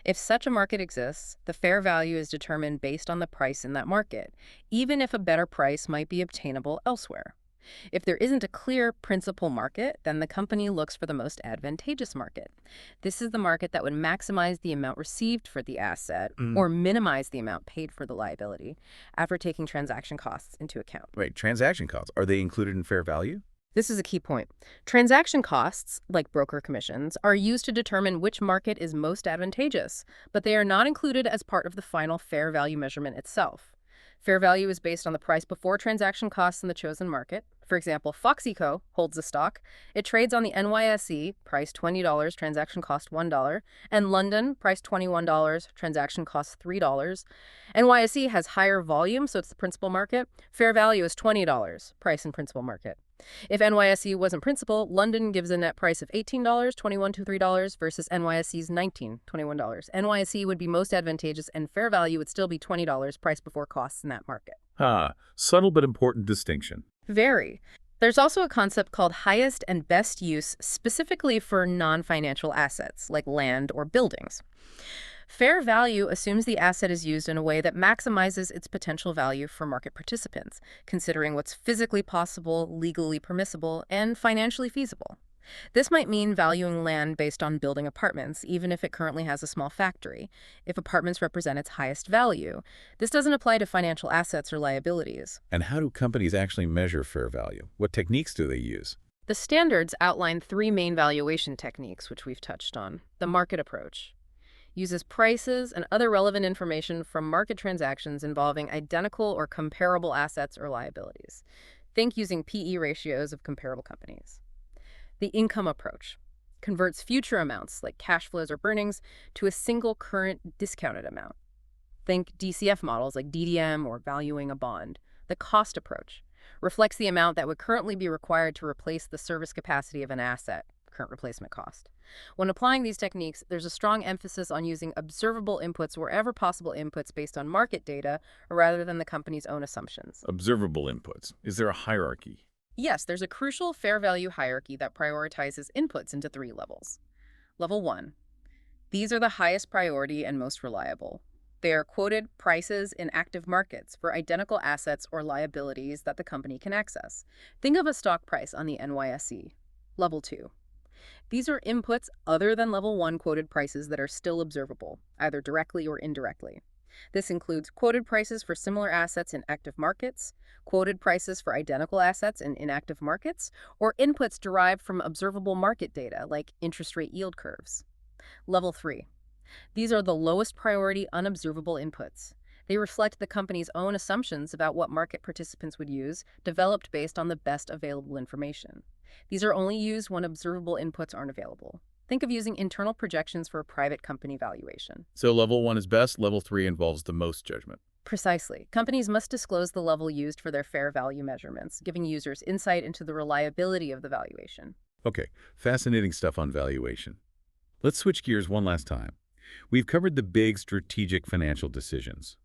If such a market exists, the fair value is determined based on the price in that market, even if a better price might be obtainable elsewhere. If there isn't a clear principal market, then the company looks for the most advantageous market. This is the market that would maximize the amount received for the asset or minimize the amount paid for the liability after taking transaction costs into account. Wait, transaction costs, are they included in fair value? This is a key point. Transaction costs, like broker commissions, are used to determine which market is most advantageous, but they are not included as part of the final fair value measurement itself. Fair value is based on the price before transaction costs in the chosen market. For example, Foxyco holds a stock. It trades on the NYSE, price $20, transaction cost $1, and London, price $21, transaction cost $3. NYSE has higher volume, so it's the principal market. Fair value is $20, price and principal market. If NYSE wasn't principal, London gives a net price of $18, $21 to $3 versus NYSE's $19, $21. NYSE would be most advantageous and fair value would still be $20 price before costs in that market. Subtle but important distinction. Very. There's also a concept called highest and best use specifically for non-financial assets like land or buildings. Fair value assumes the asset is used in a way that maximizes its potential value for market participants, considering what's physically possible, legally permissible, and financially feasible. This might mean valuing land based on building apartments, even if it currently has a small factory, if apartments represent its highest value. This doesn't apply to financial assets or liabilities. And how do companies actually measure fair value? What techniques do they use? The standards outline three main valuation techniques, which we've touched on. The market approach uses prices and other relevant information from market transactions involving identical or comparable assets or liabilities. Think using PE ratios of comparable companies. The income approach converts future amounts like cash flows or earnings to a single current discounted amount. Think DCF models like DDM or valuing a bond. The cost approach reflects the amount that would currently be required to replace the service capacity of an asset, current replacement cost. When applying these techniques, there's a strong emphasis on using observable inputs wherever possible, inputs based on market data rather than the company's own assumptions. Observable inputs. Is there a hierarchy? Yes, there's a crucial fair value hierarchy that prioritizes inputs into three levels. Level 1. These are the highest priority and most reliable. They are quoted prices in active markets for identical assets or liabilities that the company can access. Think of a stock price on the NYSE. Level 2. These are inputs other than level 1 quoted prices that are still observable, either directly or indirectly. This includes quoted prices for similar assets in active markets, quoted prices for identical assets in inactive markets, or inputs derived from observable market data like interest rate yield curves. Level 3. These are the lowest priority unobservable inputs. They reflect the company's own assumptions about what market participants would use, developed based on the best available information. These are only used when observable inputs aren't available. Think of using internal projections for a private company valuation. So level 1 is best, level 3 involves the most judgment. Precisely. Companies must disclose the level used for their fair value measurements, giving users insight into the reliability of the valuation. Okay, fascinating stuff on valuation. Let's switch gears one last time. We've covered the big strategic financial decisions,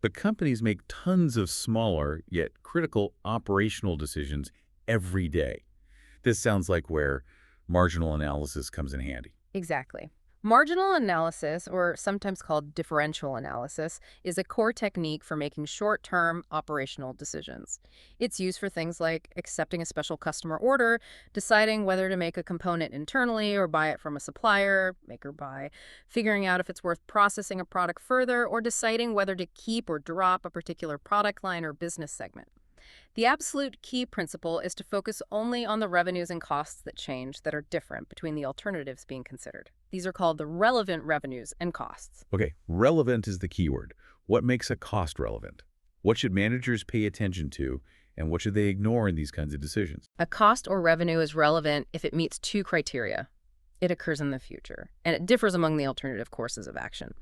but companies make tons of smaller yet critical operational decisions every day. This sounds like where marginal analysis comes in handy. Exactly. Marginal analysis, or sometimes called differential analysis, is a core technique for making short-term operational decisions. It's used for things like accepting a special customer order, deciding whether to make a component internally or buy it from a supplier, make or buy, figuring out if it's worth processing a product further, or deciding whether to keep or drop a particular product line or business segment. The absolute key principle is to focus only on the revenues and costs that change that are different between the alternatives being considered. These are called the relevant revenues and costs. Okay, relevant is the keyword. What makes a cost relevant? What should managers pay attention to, and what should they ignore in these kinds of decisions? A cost or revenue is relevant if it meets two criteria. It occurs in the future, and it differs among the alternative courses of action.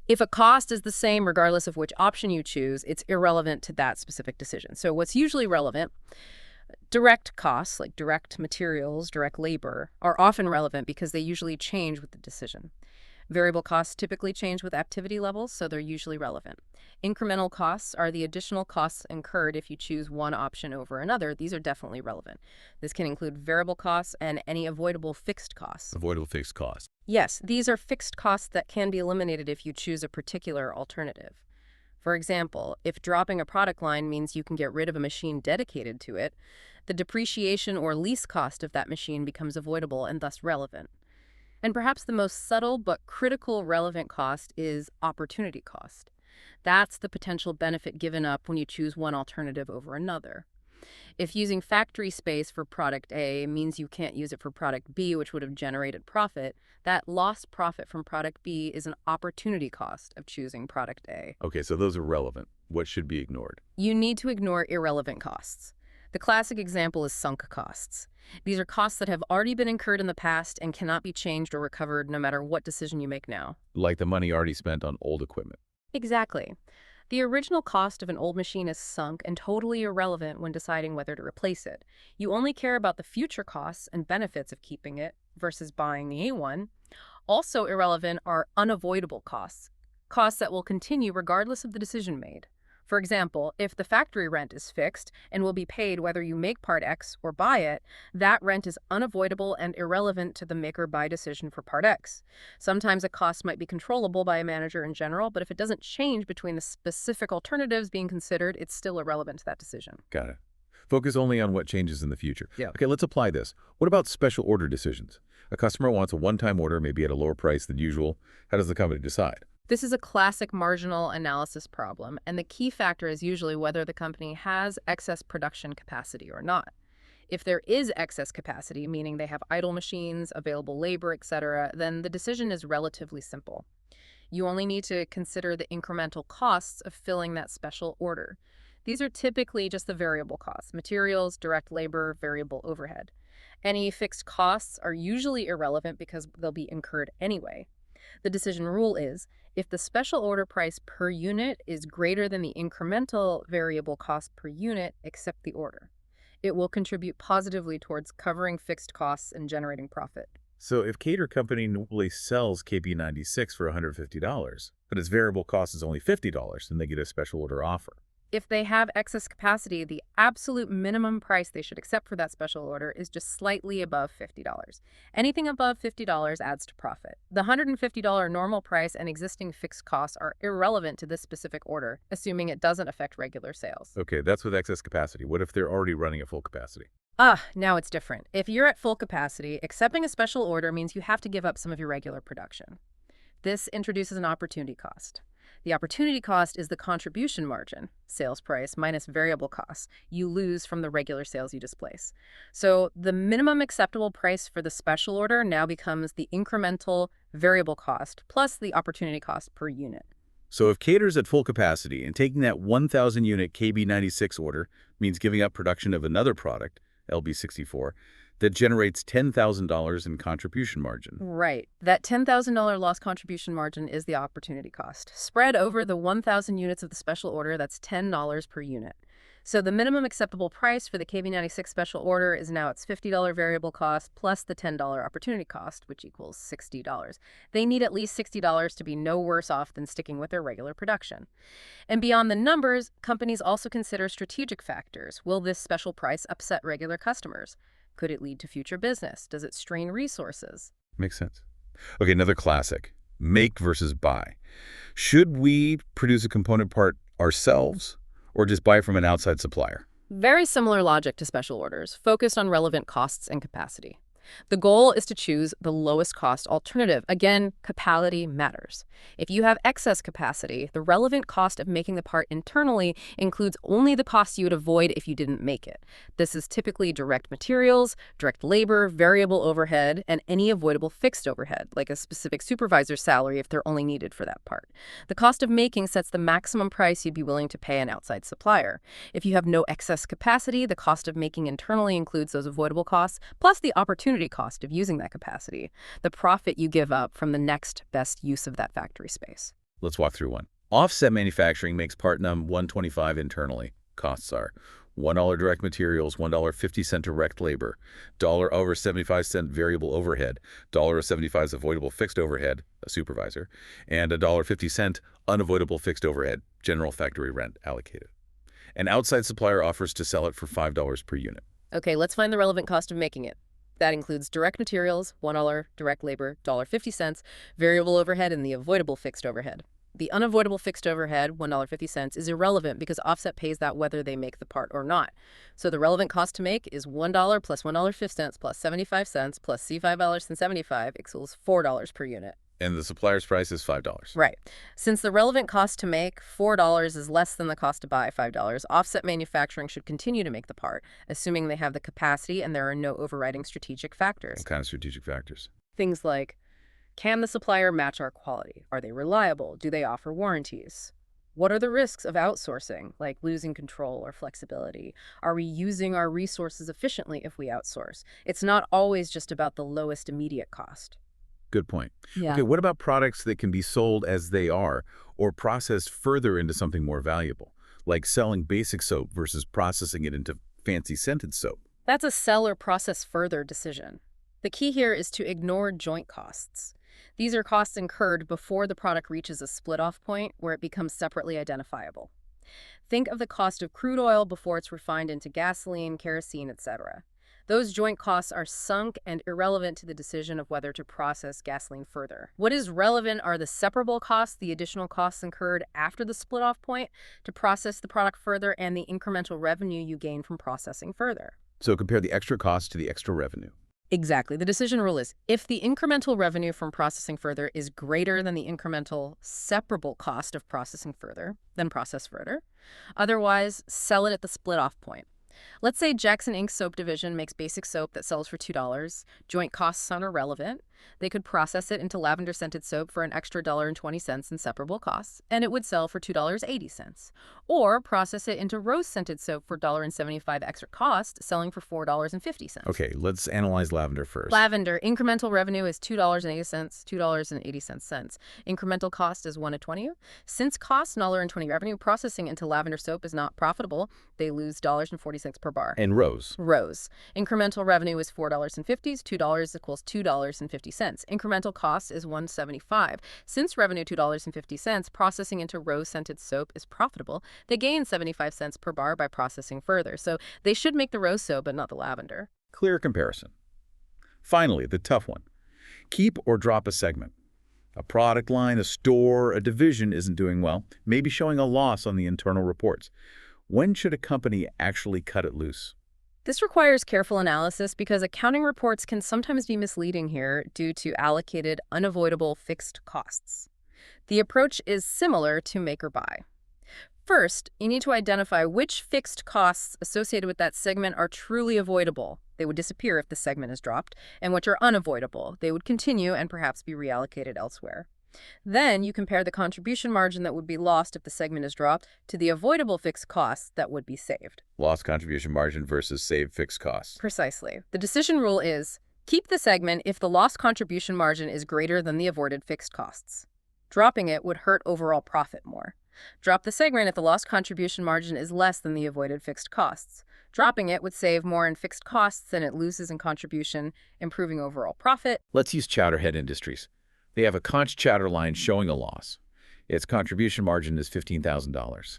If a cost is the same regardless of which option you choose, it's irrelevant to that specific decision. So what's usually relevant, direct costs, like direct materials, direct labor, are often relevant because they usually change with the decision. Variable costs typically change with activity levels, so they're usually relevant. Incremental costs are the additional costs incurred if you choose one option over another. These are definitely relevant. This can include variable costs and any avoidable fixed costs. Avoidable fixed costs. Yes, these are fixed costs that can be eliminated if you choose a particular alternative. For example, if dropping a product line means you can get rid of a machine dedicated to it, the depreciation or lease cost of that machine becomes avoidable and thus relevant. And perhaps the most subtle but critical relevant cost is opportunity cost. That's the potential benefit given up when you choose one alternative over another. If using factory space for product A means you can't use it for product B, which would have generated profit, that lost profit from product B is an opportunity cost of choosing product A. Okay, so those are relevant. What should be ignored? You need to ignore irrelevant costs. The classic example is sunk costs. These are costs that have already been incurred in the past and cannot be changed or recovered no matter what decision you make now. Like the money already spent on old equipment. Exactly. The original cost of an old machine is sunk and totally irrelevant when deciding whether to replace it. You only care about the future costs and benefits of keeping it versus buying a new one. Also irrelevant are unavoidable costs, costs that will continue regardless of the decision made. For example, if the factory rent is fixed and will be paid whether you make part X or buy it, that rent is unavoidable and irrelevant to the make or buy decision for part X. Sometimes a cost might be controllable by a manager in general, but if it doesn't change between the specific alternatives being considered, it's still irrelevant to that decision. Got it. Focus only on what changes in the future. Yeah. Okay, let's apply this. What about special order decisions? A customer wants a one-time order, maybe at a lower price than usual. How does the company decide? This is a classic marginal analysis problem, and the key factor is usually whether the company has excess production capacity or not. If there is excess capacity, meaning they have idle machines, available labor, etc., then the decision is relatively simple. You only need to consider the incremental costs of filling that special order. These are typically just the variable costs: materials, direct labor, variable overhead. Any fixed costs are usually irrelevant because they'll be incurred anyway. The decision rule is, if the special order price per unit is greater than the incremental variable cost per unit, accept the order. It will contribute positively towards covering fixed costs and generating profit. So if Cater Company normally sells KP96 for $150, but its variable cost is only $50, then they get a special order offer. If they have excess capacity, the absolute minimum price they should accept for that special order is just slightly above $50. Anything above $50 adds to profit. The $150 normal price and existing fixed costs are irrelevant to this specific order, assuming it doesn't affect regular sales. Okay, that's with excess capacity. What if they're already running at full capacity? Now it's different. If you're at full capacity, accepting a special order means you have to give up some of your regular production. This introduces an opportunity cost. The opportunity cost is the contribution margin, sales price minus variable costs, you lose from the regular sales you displace. So the minimum acceptable price for the special order now becomes the incremental variable cost plus the opportunity cost per unit. So if Cater's at full capacity and taking that 1,000 unit KB96 order means giving up production of another product, LB64, that generates $10,000 in contribution margin. Right. That $10,000 loss contribution margin is the opportunity cost. Spread over the 1,000 units of the special order, that's $10 per unit. So the minimum acceptable price for the KB96 special order is now its $50 variable cost plus the $10 opportunity cost, which equals $60. They need at least $60 to be no worse off than sticking with their regular production. And beyond the numbers, companies also consider strategic factors. Will this special price upset regular customers? Could it lead to future business? Does it strain resources? Makes sense. Okay, another classic, make versus buy. Should we produce a component part ourselves or just buy from an outside supplier? Very similar logic to special orders, focused on relevant costs and capacity. The goal is to choose the lowest cost alternative. Again, capacity matters. If you have excess capacity, the relevant cost of making the part internally includes only the costs you would avoid if you didn't make it. This is typically direct materials, direct labor, variable overhead, and any avoidable fixed overhead, like a specific supervisor's salary if they're only needed for that part. The cost of making sets the maximum price you'd be willing to pay an outside supplier. If you have no excess capacity, the cost of making internally includes those avoidable costs, plus the opportunity cost of using that capacity, the profit you give up from the next best use of that factory space. Let's walk through one. Offset manufacturing makes part num 125 internally. Costs are $1 direct materials, $1.50 direct labor, $1 over 75-cent variable overhead, $1.75 avoidable fixed overhead, a supervisor, and $1.50 unavoidable fixed overhead, general factory rent allocated. An outside supplier offers to sell it for $5 per unit. Okay, let's find the relevant cost of making it. That includes direct materials, $1, direct labor, $1.50, variable overhead, and the avoidable fixed overhead. The unavoidable fixed overhead, $1.50, is irrelevant because Offset pays that whether they make the part or not. So the relevant cost to make is $1 plus $1.50 plus 75 cents plus C$5.75 equals $4 per unit. And the supplier's price is $5. Right. Since the relevant cost to make, $4, is less than the cost to buy, $5, Offset manufacturing should continue to make the part, assuming they have the capacity and there are no overriding strategic factors. What kind of strategic factors? Things like, can the supplier match our quality? Are they reliable? Do they offer warranties? What are the risks of outsourcing, like losing control or flexibility? Are we using our resources efficiently if we outsource? It's not always just about the lowest immediate cost. Good point. Yeah. Okay, what about products that can be sold as they are or processed further into something more valuable, like selling basic soap versus processing it into fancy scented soap? That's a sell or process further decision. The key here is to ignore joint costs. These are costs incurred before the product reaches a split-off point where it becomes separately identifiable. Think of the cost of crude oil before it's refined into gasoline, kerosene, etc. Those joint costs are sunk and irrelevant to the decision of whether to process gasoline further. What is relevant are the separable costs, the additional costs incurred after the split-off point to process the product further, and the incremental revenue you gain from processing further. So compare the extra cost to the extra revenue. Exactly. The decision rule is, if the incremental revenue from processing further is greater than the incremental separable cost of processing further, then process further. Otherwise, sell it at the split-off point. Let's say Jackson Inc.'s soap division makes basic soap that sells for $2. Joint costs are irrelevant. They could process it into lavender-scented soap for an extra $1.20 in separable costs, and it would sell for $2.80. Or process it into rose-scented soap for $1.75 extra cost, selling for $4.50. Okay, let's analyze lavender first. Lavender, incremental revenue is $2.80, $2.80. Incremental cost is $1.20. Since cost $1.20 revenue, processing into lavender soap is not profitable. They lose $1.40 per bar. And rose. Rose. Incremental revenue is $4.50. $2 equals $2.50. Incremental cost is $1.75. Since revenue $2.50, processing into rose-scented soap is profitable. They gain 75 cents per bar by processing further. So they should make the rose soap, but not the lavender. Clear comparison. Finally, the tough one. Keep or drop a segment. A product line, a store, a division isn't doing well, maybe showing a loss on the internal reports. When should a company actually cut it loose? This requires careful analysis because accounting reports can sometimes be misleading here due to allocated, unavoidable fixed costs. The approach is similar to make or buy. First, you need to identify which fixed costs associated with that segment are truly avoidable. They would disappear if the segment is dropped, and which are unavoidable. They would continue and perhaps be reallocated elsewhere. Then you compare the contribution margin that would be lost if the segment is dropped to the avoidable fixed costs that would be saved. Lost contribution margin versus saved fixed costs. Precisely. The decision rule is keep the segment if the lost contribution margin is greater than the avoided fixed costs. Dropping it would hurt overall profit more. Drop the segment if the lost contribution margin is less than the avoided fixed costs. Dropping it would save more in fixed costs than it loses in contribution, improving overall profit. Let's use Chowderhead Industries. They have a conch chowder line showing a loss. Its contribution margin is $15,000.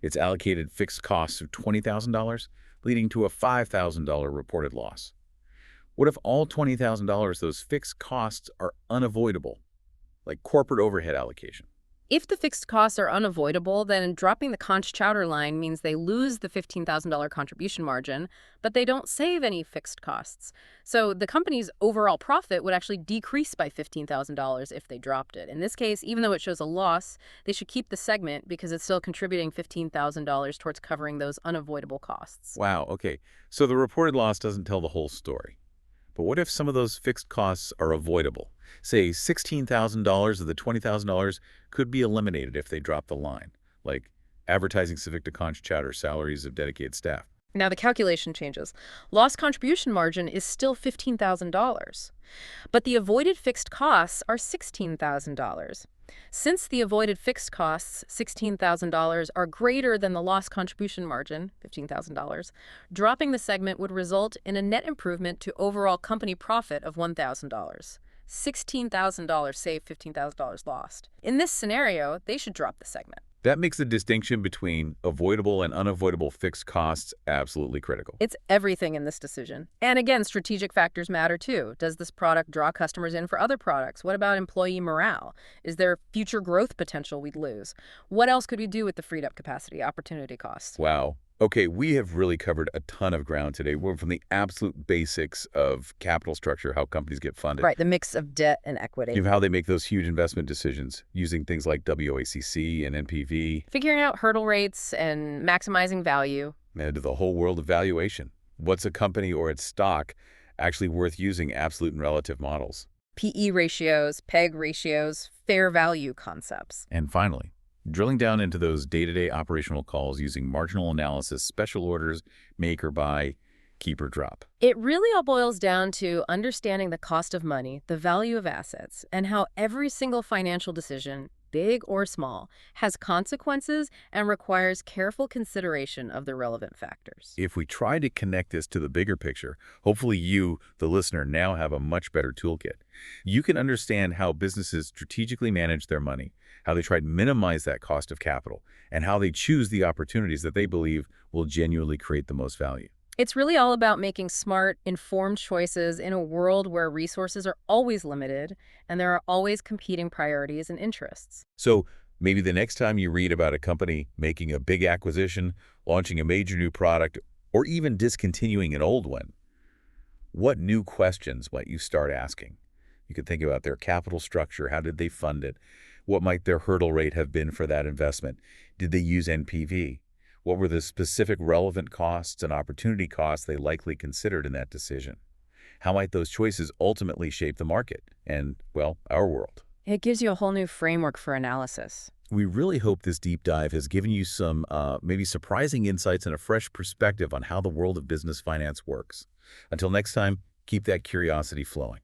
Its allocated fixed costs of $20,000, leading to a $5,000 reported loss. What if all $20,000 those fixed costs are unavoidable, like corporate overhead allocation? If the fixed costs are unavoidable, then dropping the conch chowder line means they lose the $15,000 contribution margin, but they don't save any fixed costs. So the company's overall profit would actually decrease by $15,000 if they dropped it. In this case, even though it shows a loss, they should keep the segment because it's still contributing $15,000 towards covering those unavoidable costs. Wow, okay. So the reported loss doesn't tell the whole story. But what if some of those fixed costs are avoidable? Say $16,000 of the $20,000 could be eliminated if they drop the line, like advertising Civic to Conch Chowder salaries of dedicated staff. Now the calculation changes. Lost contribution margin is still $15,000, but the avoided fixed costs are $16,000. Since the avoided fixed costs, $16,000, are greater than the lost contribution margin, $15,000, dropping the segment would result in a net improvement to overall company profit of $1,000. $16,000 saved, $15,000 lost. In this scenario, they should drop the segment. That makes the distinction between avoidable and unavoidable fixed costs absolutely critical. It's everything in this decision. And again, strategic factors matter too. Does this product draw customers in for other products? What about employee morale? Is there future growth potential we'd lose? What else could we do with the freed up capacity, opportunity costs? Wow. Okay, we have really covered a ton of ground today. We're from the absolute basics of capital structure, how companies get funded. Right, the mix of debt and equity. How they make those huge investment decisions using things like WACC and NPV. Figuring out hurdle rates and maximizing value. And to the whole world of valuation. What's a company or its stock actually worth using absolute and relative models? PE ratios, PEG ratios, fair value concepts. And finally, drilling down into those day-to-day operational calls using marginal analysis, special orders, make or buy, keep or drop. It really all boils down to understanding the cost of money, the value of assets, and how every single financial decision, big or small, has consequences and requires careful consideration of the relevant factors. If we try to connect this to the bigger picture, hopefully you, the listener, now have a much better toolkit. You can understand how businesses strategically manage their money, how they try to minimize that cost of capital, and how they choose the opportunities that they believe will genuinely create the most value. It's really all about making smart, informed choices in a world where resources are always limited and there are always competing priorities and interests. So maybe the next time you read about a company making a big acquisition, launching a major new product, or even discontinuing an old one, what new questions might you start asking? You could think about their capital structure. How did they fund it? What might their hurdle rate have been for that investment? Did they use NPV? What were the specific relevant costs and opportunity costs they likely considered in that decision? How might those choices ultimately shape the market and, well, our world? It gives you a whole new framework for analysis. We really hope this deep dive has given you some maybe surprising insights and a fresh perspective on how the world of business finance works. Until next time, keep that curiosity flowing.